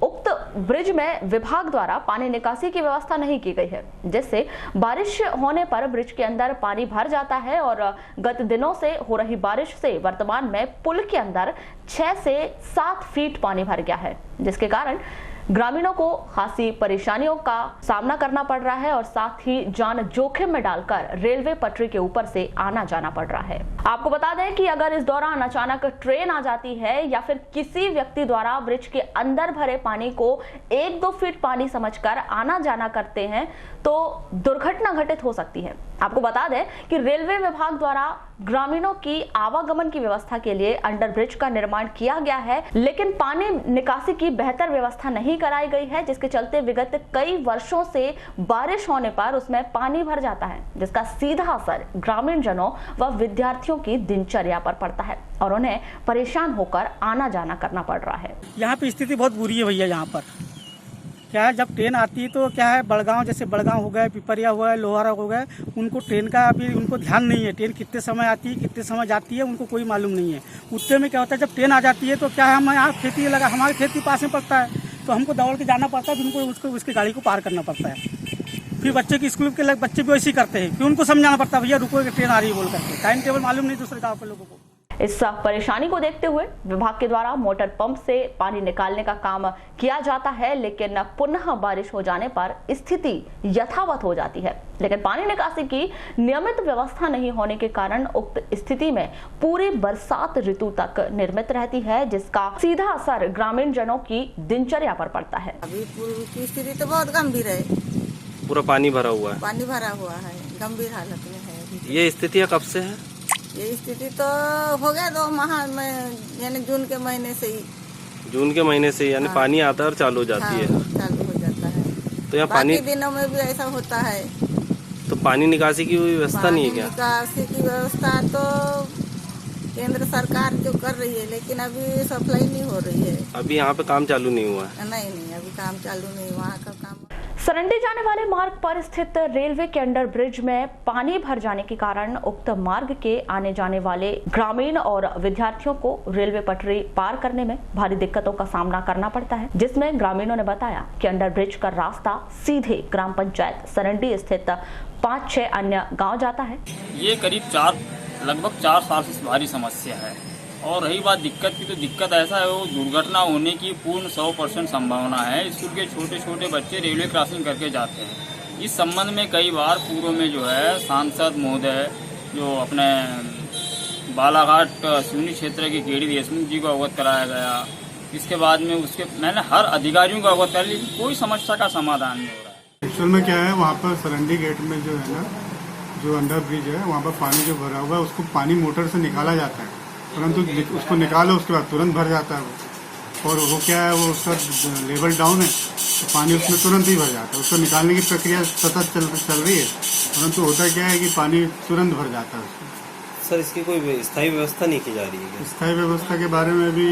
उक्त ब्रिज में विभाग द्वारा पानी निकासी की व्यवस्था नहीं की गई है, जिससे बारिश होने पर ब्रिज के अंदर पानी भर जाता है और गत दिनों से हो रही बारिश से वर्तमान में पुल के अंदर 6 से 7 फीट पानी भर गया है, जिसके कारण ग्रामीणों को खासी परेशानियों का सामना करना पड़ रहा है और साथ ही जान जोखिम में डालकर रेलवे पटरी के ऊपर से आना जाना पड़ रहा है। आपको बता दें कि अगर इस दौरान अचानक ट्रेन आ जाती है या फिर किसी व्यक्ति द्वारा ब्रिज के अंदर भरे पानी को 1-2 फीट पानी समझकर आना जाना करते हैं तो दुर्घटना घटित हो सकती है। आपको बता दें कि रेलवे विभाग द्वारा ग्रामीणों की आवागमन की व्यवस्था के लिए अंडर ब्रिज का निर्माण किया गया है, लेकिन पानी निकासी की बेहतर व्यवस्था नहीं कराई गई है, जिसके चलते विगत कई वर्षों से बारिश होने पर उसमें पानी भर जाता है, जिसका सीधा असर ग्रामीण जनों व विद्यार्थियों की दिनचर्या पर पड़ता है और उन्हें परेशान होकर आना जाना करना पड़ रहा है।
यहाँ पे स्थिति बहुत बुरी है भैया। यहाँ पर क्या है, जब ट्रेन आती है तो क्या है, बड़गांव जैसे बड़गांव हो गए, पिपरिया हुआ है, लोहारा हो गए, उनको ट्रेन का अभी उनको ध्यान नहीं है। ट्रेन कितने समय आती है, कितने समय जाती है, उनको कोई मालूम नहीं है। उतने में क्या होता है, जब ट्रेन आ जाती है तो क्या है, हम यहाँ खेती लगा, हमारे खेत के पास में पड़ता है, तो हमको दौड़ के जाना पड़ता है, तो उनको उसकी गाड़ी को पार करना पड़ता है। फिर बच्चे की स्कूल के बच्चे भी वैसे ही करते हैं, फिर उनको समझाना पड़ता है, भैया रुको, ट्रेन आ रही है बोल करके। टाइम टेबल मालूम नहीं दूसरे गाँव के लोगों को।
इस परेशानी को देखते हुए विभाग के द्वारा मोटर पंप से पानी निकालने का काम किया जाता है, लेकिन पुनः बारिश हो जाने पर स्थिति यथावत हो जाती है। लेकिन पानी निकासी की नियमित व्यवस्था नहीं होने के कारण उक्त स्थिति में पूरी बरसात ऋतु तक निर्मित रहती है, जिसका सीधा असर ग्रामीण जनों की दिनचर्या पर पड़ता है।
अभी पुल की स्थिति तो बहुत गंभीर है,
पूरा पानी भरा हुआ है।
पानी भरा हुआ है, गंभीर हालत में है।
ये स्थितियाँ कब से है?
ये स्थिति तो हो गया 2 माह में, यानी जून के महीने से ही।
जून के महीने से यानी पानी आता है और चालू हो जाती है।
चालू हो जाता है।
तो यहाँ पानी
दिनों में भी ऐसा होता है।
तो पानी निकासी की व्यवस्था नहीं है क्या?
निकासी की व्यवस्था तो केंद्र सरकार जो कर रही है, लेकिन अभी सप्लाई नहीं हो रही है।
अभी यहाँ पे काम चालू नहीं हुआ है?
नहीं, अभी काम चालू नहीं, वहाँ का काम।
सरंडी जाने वाले मार्ग पर स्थित रेलवे के अंडर ब्रिज में पानी भर जाने के कारण उक्त मार्ग के आने जाने वाले ग्रामीण और विद्यार्थियों को रेलवे पटरी पार करने में भारी दिक्कतों का सामना करना पड़ता है, जिसमें ग्रामीणों ने बताया कि अंडर ब्रिज का रास्ता सीधे ग्राम पंचायत सरंडी स्थित 5-6 अन्य गाँव जाता है।
ये करीब लगभग 4 साल से भारी समस्या है। और रही बात दिक्कत की, तो दिक्कत ऐसा है, वो दुर्घटना होने की पूर्ण 100% संभावना है। स्कूल के छोटे छोटे बच्चे रेलवे क्रॉसिंग करके जाते हैं। इस संबंध में कई बार पूर्व में जो है सांसद महोदय, जो अपने बालाघाट सिवनी क्षेत्र के केडी देशमुख जी को अवगत कराया गया। इसके बाद में मैंने हर अधिकारियों को अवगत कराया, लेकिन कोई समस्या का समाधान नहीं हो रहा है।
एक्चुअल में क्या है, वहाँ पर सरंडी गेट में जो है ना, जो अंडर ब्रिज है, वहाँ पर पानी जो भरा हुआ है उसको पानी मोटर से निकाला जाता है, परंतु उसको निकालो उसके बाद तुरंत भर जाता है वो। और वो क्या है, वो उसका लेवल डाउन है तो पानी उसमें तुरंत ही भर जाता है। उसको निकालने की प्रक्रिया सतत चल रही है, परंतु होता क्या है कि पानी तुरंत भर जाता है उसमें।
सर, इसकी कोई स्थायी व्यवस्था नहीं की जा रही है?
स्थायी व्यवस्था के बारे में भी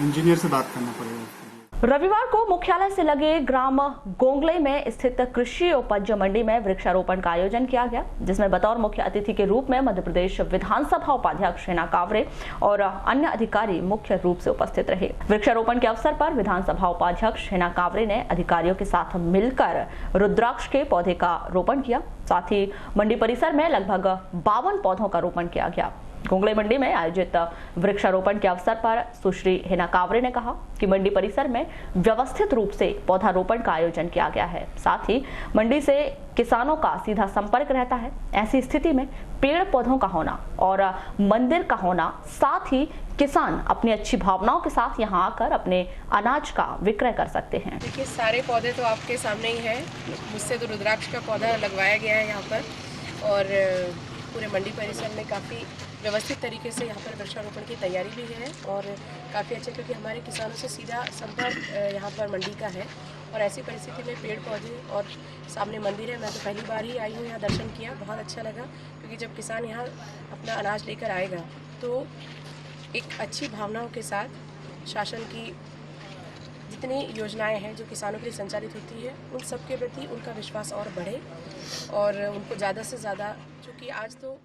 इंजीनियर से बात करना पड़ेगा।
रविवार को मुख्यालय से लगे ग्राम गोंगले में स्थित कृषि उपज मंडी में वृक्षारोपण का आयोजन किया गया, जिसमें बतौर मुख्य अतिथि के रूप में मध्य प्रदेश विधानसभा उपाध्यक्ष हिना कांवरे और अन्य अधिकारी मुख्य रूप से उपस्थित रहे। वृक्षारोपण के अवसर पर विधानसभा उपाध्यक्ष हिना कांवरे ने अधिकारियों के साथ मिलकर रुद्राक्ष के पौधे का रोपण किया। साथ ही मंडी परिसर में लगभग 52 पौधों का रोपण किया गया। गोंगले मंडी में आयोजित वृक्षारोपण के अवसर पर सुश्री हिना कांवरे ने कहा कि मंडी परिसर में व्यवस्थित रूप से पौधारोपण का आयोजन किया गया है। साथ ही मंडी से किसानों का सीधा संपर्क रहता है। ऐसी स्थिति में पेड़ पौधों का होना और मंदिर का होना, साथ ही किसान अपनी अच्छी भावनाओं के साथ यहाँ आकर अपने अनाज का विक्रय कर सकते हैं।
देखिए, सारे पौधे तो आपके सामने ही है। मुझसे तो रुद्राक्ष का पौधा लगवाया गया है यहाँ पर और पूरे मंडी परिसर में काफ़ी व्यवस्थित तरीके से यहाँ पर वृक्षारोपण की तैयारी भी है और काफ़ी अच्छा, क्योंकि हमारे किसानों से सीधा संपर्क यहाँ पर मंडी का है। और ऐसी परिस्थिति में पेड़ पौधे और सामने मंदिर है। मैं तो पहली बार ही आई हूँ, यहाँ दर्शन किया, बहुत अच्छा लगा, क्योंकि जब किसान यहाँ अपना अनाज लेकर आएगा तो एक अच्छी भावनाओं के साथ शासन की जितनी योजनाएं हैं जो किसानों के लिए संचालित होती है, उन सब के प्रति उनका विश्वास और बढ़े और उनको ज़्यादा से ज़्यादा, चूँकि आज तो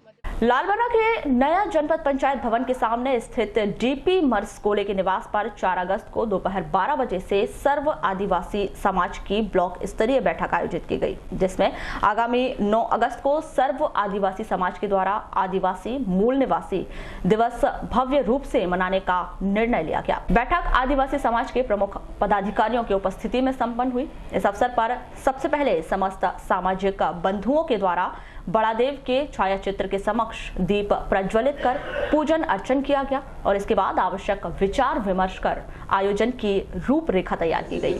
लालबना के नया जनपद पंचायत भवन के सामने स्थित डीपी मरसकोले के निवास पर 4 अगस्त को दोपहर 12 बजे से सर्व आदिवासी समाज की ब्लॉक स्तरीय बैठक आयोजित की गई, जिसमें आगामी 9 अगस्त को सर्व आदिवासी समाज के द्वारा आदिवासी मूल निवासी दिवस भव्य रूप से मनाने का निर्णय लिया गया। बैठक आदिवासी समाज के प्रमुख पदाधिकारियों की उपस्थिति में संपन्न हुई। इस अवसर पर सबसे पहले समस्त सामाजिक बंधुओं के द्वारा बड़ादेव के छायाचित्र के समक्ष दीप प्रज्वलित कर पूजन अर्चन किया गया और इसके बाद आवश्यक विचार विमर्श कर आयोजन की रूपरेखा तैयार की गई।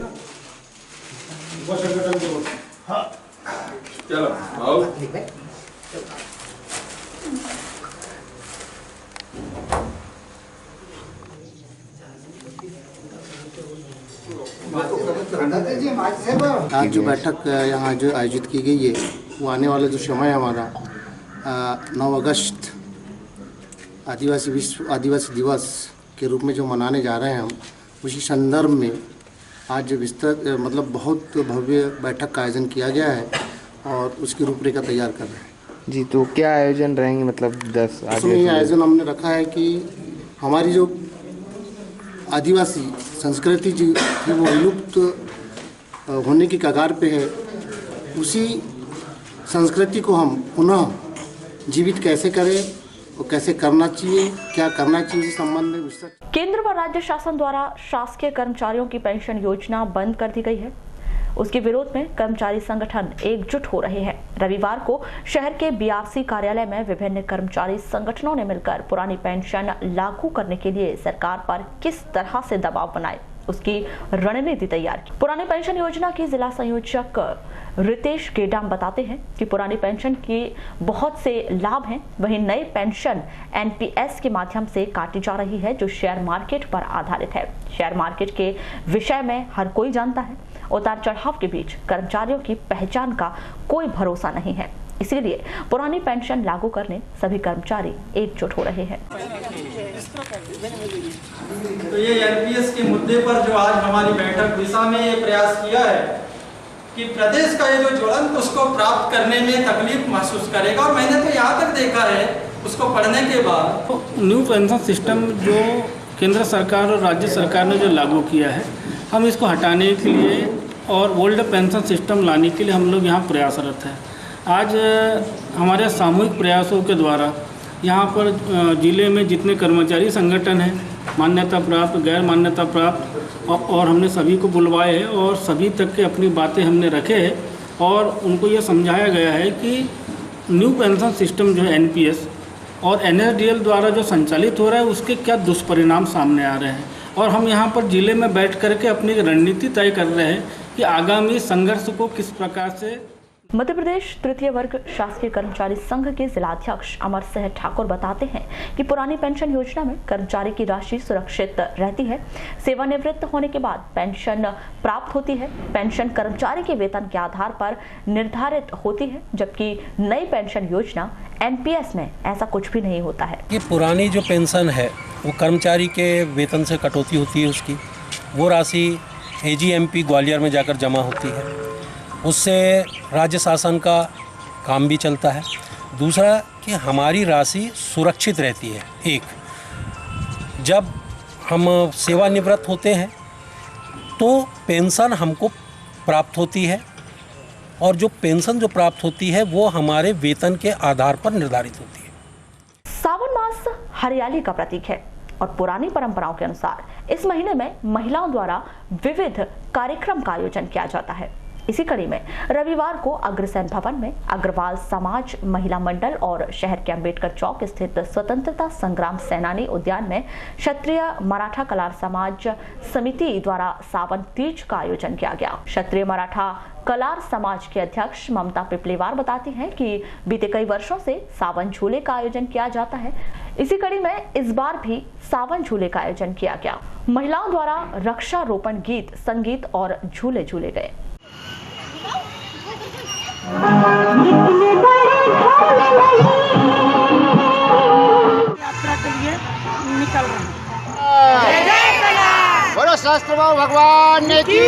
आज जो बैठक यहाँ जो आयोजित की गई है, वो आने वाला जो समय हमारा 9 अगस्त आदिवासी दिवस के रूप में जो मनाने जा रहे हैं हम, उसी संदर्भ में आज विस्तृत मतलब बहुत भव्य बैठक का आयोजन किया गया है और उसकी रूपरेखा तैयार कर रहे हैं।
जी, तो क्या आयोजन रहेंगे? मतलब 10
उसमें आयोजन हमने रखा है कि हमारी जो आदिवासी संस्कृति जी वो विलुप्त होने की कगार पे है, उसी संस्कृति को हम पुनः जीवित कैसे करें और कैसे करना चाहिए, क्या करना चाहिए, इस संबंध में विस्तृत।
केंद्र व राज्य शासन द्वारा शासकीय कर्मचारियों की पेंशन योजना बंद कर दी गई है। उसके विरोध में कर्मचारी संगठन एकजुट हो रहे हैं। रविवार को शहर के बीआरसी कार्यालय में विभिन्न कर्मचारी संगठनों ने मिलकर पुरानी पेंशन लागू करने के लिए सरकार पर किस तरह से दबाव बनाए, उसकी रणनीति तैयार की। पुरानी पेंशन योजना की जिला संयोजक रितेश गेडाम बताते हैं कि पुरानी पेंशन के बहुत से लाभ हैं, वहीं नई पेंशन एनपीएस के माध्यम से काटी जा रही है, जो शेयर मार्केट पर आधारित है। शेयर मार्केट के विषय में हर कोई जानता है, उतार चढ़ाव के बीच कर्मचारियों की पहचान का कोई भरोसा नहीं है, इसीलिए पुरानी पेंशन लागू करने सभी कर्मचारी एकजुट हो रहे हैं।
तो ये एनपीएस के मुद्दे पर जो आज हमारी बैठक दिशा में ये प्रयास किया है कि प्रदेश का ये जो ज्वलंत उसको प्राप्त करने में तकलीफ महसूस करेगा। और मैंने तो यहाँ तक देखा है उसको पढ़ने के बाद,
तो न्यू पेंशन सिस्टम जो केंद्र सरकार और राज्य सरकार ने जो लागू किया है, हम इसको हटाने के लिए और ओल्ड पेंशन सिस्टम लाने के लिए हम लोग यहाँ प्रयासरत हैं। आज हमारे सामूहिक प्रयासों के द्वारा यहाँ पर ज़िले में जितने कर्मचारी संगठन हैं, मान्यता प्राप्त, गैर मान्यता प्राप्त, और हमने सभी को बुलवाए हैं और सभी तक के अपनी बातें हमने रखे हैं और उनको ये समझाया गया है कि न्यू पेंशन सिस्टम जो है एनपीएस और एनएसडीएल द्वारा जो संचालित हो रहा है, उसके क्या दुष्परिणाम सामने आ रहे हैं। और हम यहाँ पर ज़िले में बैठ करके अपनी रणनीति तय कर रहे हैं कि आगामी संघर्ष को किस प्रकार से।
मध्य प्रदेश तृतीय वर्ग शासकीय कर्मचारी संघ के जिलाध्यक्ष अमर सिंह ठाकुर बताते हैं कि पुरानी पेंशन योजना में कर्मचारी की राशि सुरक्षित रहती है। सेवानिवृत्त होने के बाद पेंशन प्राप्त होती है। पेंशन कर्मचारी के वेतन के आधार पर निर्धारित होती है, जबकि नई पेंशन योजना एनपीएस में ऐसा कुछ भी नहीं होता है।
ये पुरानी जो पेंशन है वो कर्मचारी के वेतन से कटौती होती है, उसकी वो राशि
AGMP ग्वालियर में जाकर जमा होती है। उससे राज्य शासन का काम भी चलता है। दूसरा कि हमारी राशि सुरक्षित रहती है। एक, जब हम सेवानिवृत्त होते हैं तो पेंशन हमको प्राप्त होती है और जो पेंशन जो प्राप्त होती है वो हमारे वेतन के आधार पर निर्धारित होती है।
सावन मास हरियाली का प्रतीक है और पुरानी परंपराओं के अनुसार इस महीने में महिलाओं द्वारा विविध कार्यक्रम का आयोजन किया जाता है। इसी कड़ी में रविवार को अग्रसेन भवन में अग्रवाल समाज महिला मंडल और शहर के अंबेडकर चौक स्थित स्वतंत्रता संग्राम सेनानी उद्यान में क्षत्रिय मराठा कलार समाज समिति द्वारा सावन तीज का आयोजन किया गया। क्षत्रिय मराठा कलार समाज के अध्यक्ष ममता पिपलीवार बताती हैं कि बीते कई वर्षों से सावन झूले का आयोजन किया जाता है। इसी कड़ी में इस बार भी सावन झूले का आयोजन किया गया। महिलाओं द्वारा रक्षारोपण गीत, संगीत और झूले झूले गए।
यात्रा के लिए निकल रहे हैं। बोलो शास्त्र बाबू भगवान ने की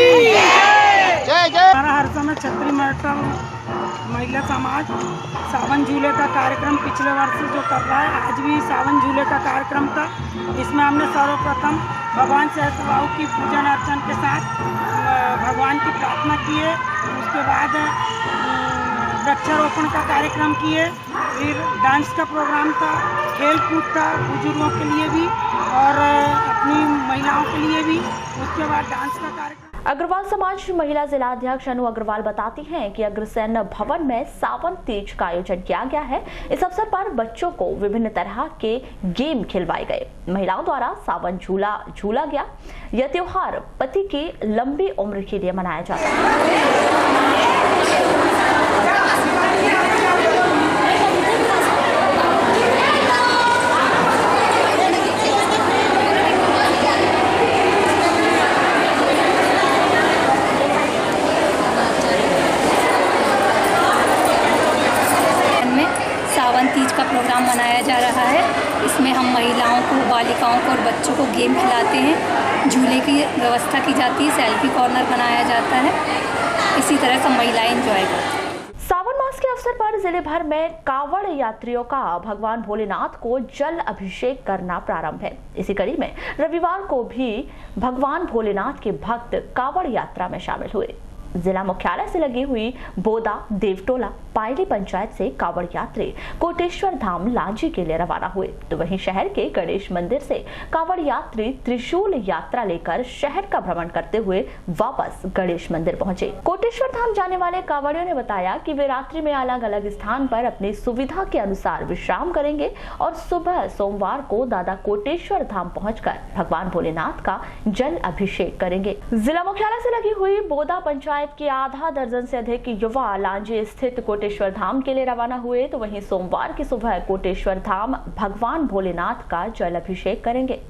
जय जय। हमारा हर समय क्षत्रिय मराठा महिला समाज सावन झूले का कार्यक्रम पिछले वर्ष जो कर रहा है, आज भी सावन झूले का कार्यक्रम था। इसमें हमने सर्वप्रथम भगवान सहस्त्र बाबू की पूजन अर्चन के साथ भगवान की प्रार्थना की है। उसके बाद वृक्षारोपण का कार्यक्रम किए, फिर डांस का प्रोग्राम था, खेल कूद था बुजुर्गों के लिए भी और अपनी महिलाओं के लिए भी। उसके बाद डांस का कार्यक्रम।
अग्रवाल समाज महिला जिला अध्यक्ष अनु अग्रवाल बताती हैं कि अग्रसेन भवन में सावन तीज का आयोजन किया गया है। इस अवसर पर बच्चों को विभिन्न तरह के गेम खिलवाए गए। महिलाओं द्वारा सावन झूला झूला गया। यह त्योहार पति की लंबी उम्र के लिए मनाया जाता है।
सावन तीज का प्रोग्राम मनाया जा रहा है। इसमें हम महिलाओं को, बालिकाओं को और बच्चों को गेम खिलाते हैं, झूले की व्यवस्था की जाती है, सेल्फी कॉर्नर बनाया जाता है। इसी तरह सब महिलाएं एंजॉय करती हैं।
सावन मास के अवसर पर जिले भर में कावड़ यात्रियों का भगवान भोलेनाथ को जल अभिषेक करना प्रारंभ है। इसी कड़ी में रविवार को भी भगवान भोलेनाथ के भक्त कावड़ यात्रा में शामिल हुए। जिला मुख्यालय से लगी हुई बोदा, देवटोला, पायली पंचायत से कावड़ यात्री कोटेश्वर धाम लांजी के लिए रवाना हुए, तो वहीं शहर के गणेश मंदिर से कावड़ यात्री त्रिशूल यात्रा लेकर शहर का भ्रमण करते हुए वापस गणेश मंदिर पहुंचे। कोटेश्वर धाम जाने वाले कावड़ियों ने बताया कि वे रात्रि में अलग अलग स्थान पर अपनी सुविधा के अनुसार विश्राम करेंगे और सुबह सोमवार को दादा कोटेश्वर धाम पहुंचकर भगवान भोलेनाथ का जल अभिषेक करेंगे। जिला मुख्यालय से लगी हुई बोदा पंचायत के आधा दर्जन से अधिक युवा लांजी स्थित कोटेश्वर धाम के लिए रवाना हुए, तो वहीं सोमवार की सुबह कोटेश्वर धाम भगवान भोलेनाथ का जल अभिषेक करेंगे।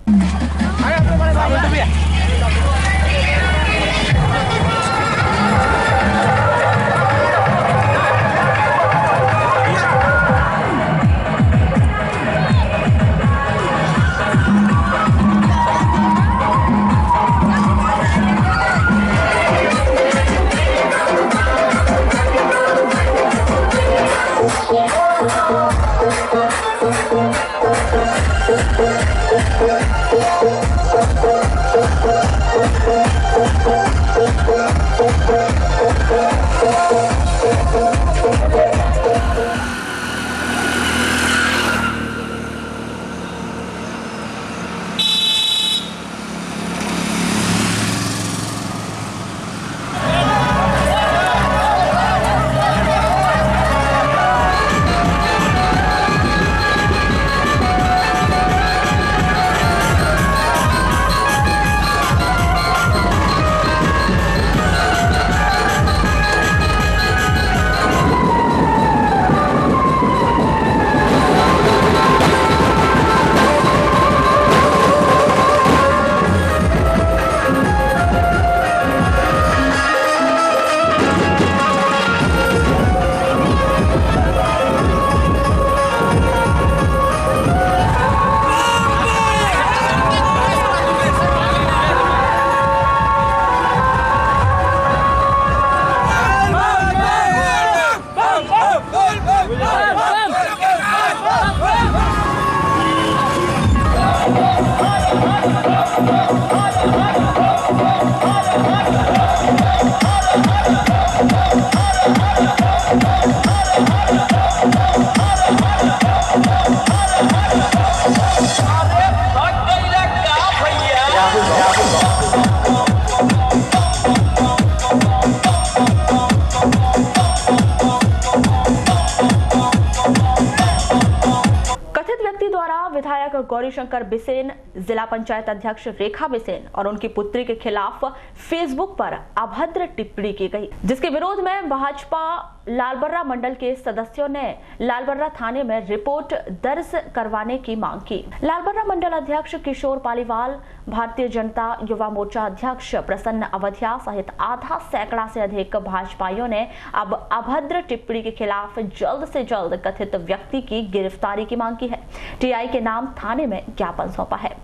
गौरीशंकर बिसेन, जिला पंचायत अध्यक्ष रेखा बिसेन और उनकी पुत्री के खिलाफ फेसबुक पर अभद्र टिप्पणी की गई, जिसके विरोध में भाजपा लालबर्रा मंडल के सदस्यों ने लालबर्रा थाने में रिपोर्ट दर्ज करवाने की मांग की। लालबर्रा मंडल अध्यक्ष किशोर पालीवाल, भारतीय जनता युवा मोर्चा अध्यक्ष प्रसन्न अवधिया सहित आधा सैकड़ा से अधिक भाजपाइयों ने अब अभद्र टिप्पणी के खिलाफ जल्द से जल्द कथित व्यक्ति की गिरफ्तारी की मांग की है। टीआई के नाम थाने में ज्ञापन सौंपा है।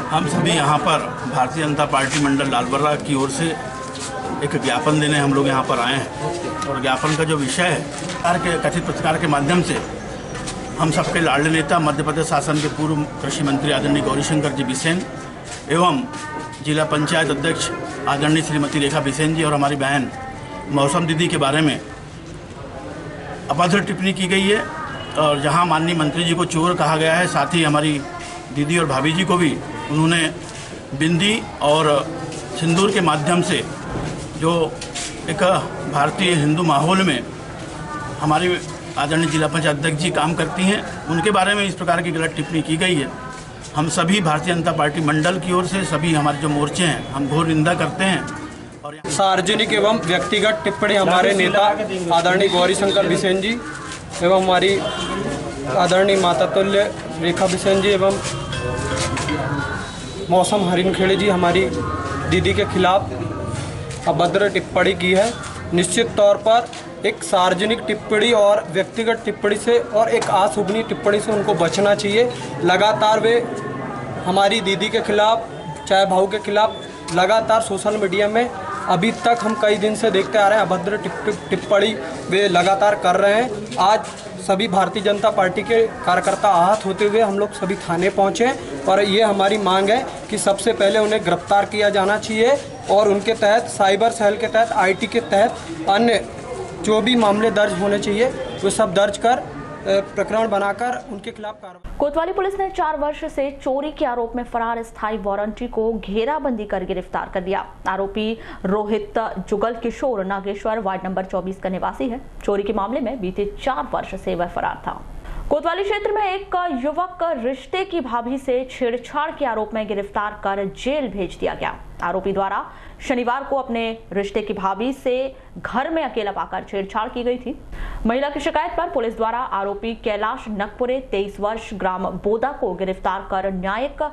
हम सभी यहाँ पर भारतीय जनता पार्टी मंडल लालबर्रा की ओर से एक ज्ञापन देने हम लोग यहाँ पर आए हैं और ज्ञापन का जो विषय है कथित पत्रकार के माध्यम से हम सबके लाडले नेता मध्य प्रदेश शासन के पूर्व कृषि मंत्री आदरणीय गौरीशंकर जी बिसेन एवं जिला पंचायत अध्यक्ष आदरणीय श्रीमती रेखा बिसेन जी और हमारी बहन मौसम दीदी के बारे में अभद्र टिप्पणी की गई है और जहां माननीय मंत्री जी को चोर कहा गया है, साथ ही हमारी दीदी और भाभी जी को भी उन्होंने बिंदी और सिंदूर के माध्यम से जो एक भारतीय हिंदू माहौल में हमारी आदरणीय जिला पंचायत अध्यक्ष जी काम करती हैं, उनके बारे में इस प्रकार की गलत टिप्पणी की गई है। हम सभी भारतीय जनता पार्टी मंडल की ओर से सभी हमारे जो मोर्चे हैं हम घोर निंदा करते हैं। और
सार्वजनिक एवं व्यक्तिगत टिप्पणी हमारे नेता आदरणीय गौरीशंकर बिसेन जी एवं हमारी आदरणीय माता तुल्य रेखा बिसेन जी एवं मौसम हरिनखेड़े जी हमारी दीदी के खिलाफ अभद्र टिप्पणी की है। निश्चित तौर पर एक सार्वजनिक टिप्पणी और व्यक्तिगत टिप्पणी से और एक अशोभनीय टिप्पणी से उनको बचना चाहिए। लगातार वे हमारी दीदी के खिलाफ चाहे भाऊ के खिलाफ लगातार सोशल मीडिया में अभी तक हम कई दिन से देखते आ रहे हैं अभद्र टिप्पणी वे लगातार कर रहे हैं। आज सभी भारतीय जनता पार्टी के कार्यकर्ता आहत होते हुए हम लोग सभी थाने पहुंचे और ये हमारी मांग है कि सबसे पहले उन्हें गिरफ्तार किया जाना चाहिए और उनके तहत साइबर सेल के तहत आईटी के तहत अन्य जो भी मामले दर्ज होने चाहिए वो सब दर्ज कर प्रकरण बनाकर उनके खिलाफ कार्रवाई।
कोतवाली पुलिस ने 4 वर्ष से चोरी के आरोप में फरार स्थायी वारंटी को घेराबंदी कर गिरफ्तार कर लिया। आरोपी रोहित जुगल किशोर नागेश्वर वार्ड नंबर 24 का निवासी है। चोरी के मामले में बीते 4 वर्ष से वह फरार था। कोतवाली क्षेत्र में एक युवक रिश्ते की भाभी से छेड़छाड़ के आरोप में गिरफ्तार कर जेल भेज दिया गया। आरोपी द्वारा शनिवार को अपने रिश्ते की भाभी से घर में अकेला पाकर छेड़छाड़ की गई थी। महिला की शिकायत पर पुलिस द्वारा आरोपी कैलाश नकपुरे 23 वर्ष ग्राम बोदा को गिरफ्तार कर न्यायिक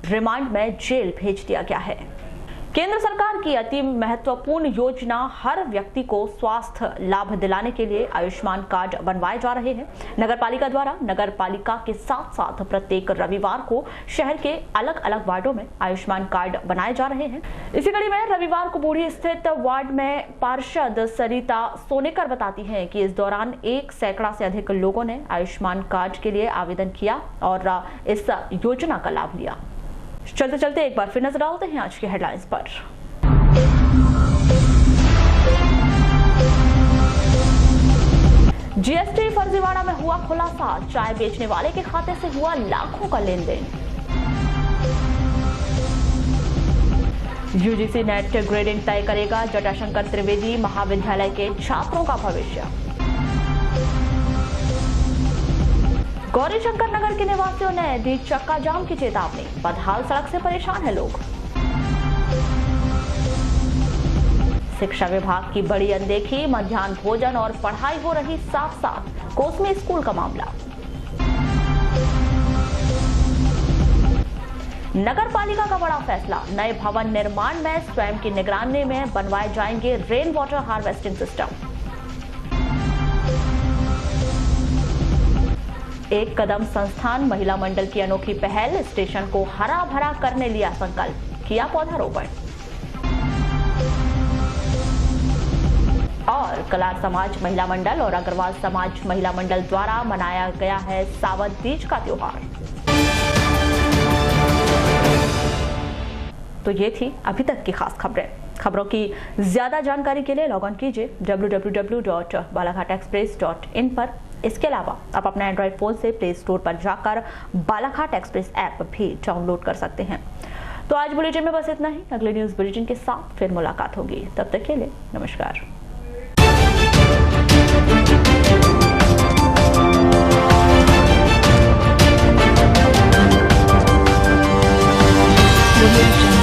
रिमांड में जेल भेज दिया गया है। केंद्र सरकार की अति महत्वपूर्ण योजना हर व्यक्ति को स्वास्थ्य लाभ दिलाने के लिए आयुष्मान कार्ड बनवाए जा रहे हैं। नगर पालिका द्वारा नगर पालिका के साथ साथ प्रत्येक रविवार को शहर के अलग अलग वार्डों में आयुष्मान कार्ड बनाए जा रहे हैं। इसी कड़ी में रविवार को बूढ़ी स्थित वार्ड में पार्षद सरिता सोनेकर बताती हैं कि इस दौरान 1 सैकड़ा से अधिक लोगों ने आयुष्मान कार्ड के लिए आवेदन किया और इस योजना का लाभ लिया। चलते चलते एक बार फिर नजर डालते हैं आज के हेडलाइंस पर। जीएसटी फर्जीवाड़ा में हुआ खुलासा, चाय बेचने वाले के खाते से हुआ लाखों का लेन देन। यूजीसी नेट ग्रेडिंग तय करेगा जटाशंकर त्रिवेदी महाविद्यालय के छात्रों का भविष्य। गौरीशंकर नगर के निवासियों ने दी चक्का जाम की चेतावनी, बदहाल सड़क से परेशान है लोग। शिक्षा विभाग की बड़ी अनदेखी, मध्याह्न भोजन और पढ़ाई हो रही साथ साथ कोसमी स्कूल का मामला। नगर पालिका का बड़ा फैसला, नए भवन निर्माण में स्वयं की निगरानी में बनवाए जाएंगे रेन वाटर हार्वेस्टिंग सिस्टम। एक कदम संस्थान महिला मंडल की अनोखी पहल, स्टेशन को हरा भरा करने लिया संकल्प, किया पौधारोपण। और कलार समाज महिला मंडल और अग्रवाल समाज महिला मंडल द्वारा मनाया गया है सावन तीज का त्योहार। तो ये थी अभी तक की खास खबरें। खबरों की ज्यादा जानकारी के लिए लॉग ऑन कीजिए www.balaghatexpress.in पर। इसके अलावा आप अपने एंड्रॉइड फोन से प्ले स्टोर पर जाकर बालाघाट एक्सप्रेस ऐप भी डाउनलोड कर सकते हैं। तो आज बुलेटिन में बस इतना ही। अगले न्यूज बुलेटिन के साथ फिर मुलाकात होगी, तब तक के लिए नमस्कार।
वीडियो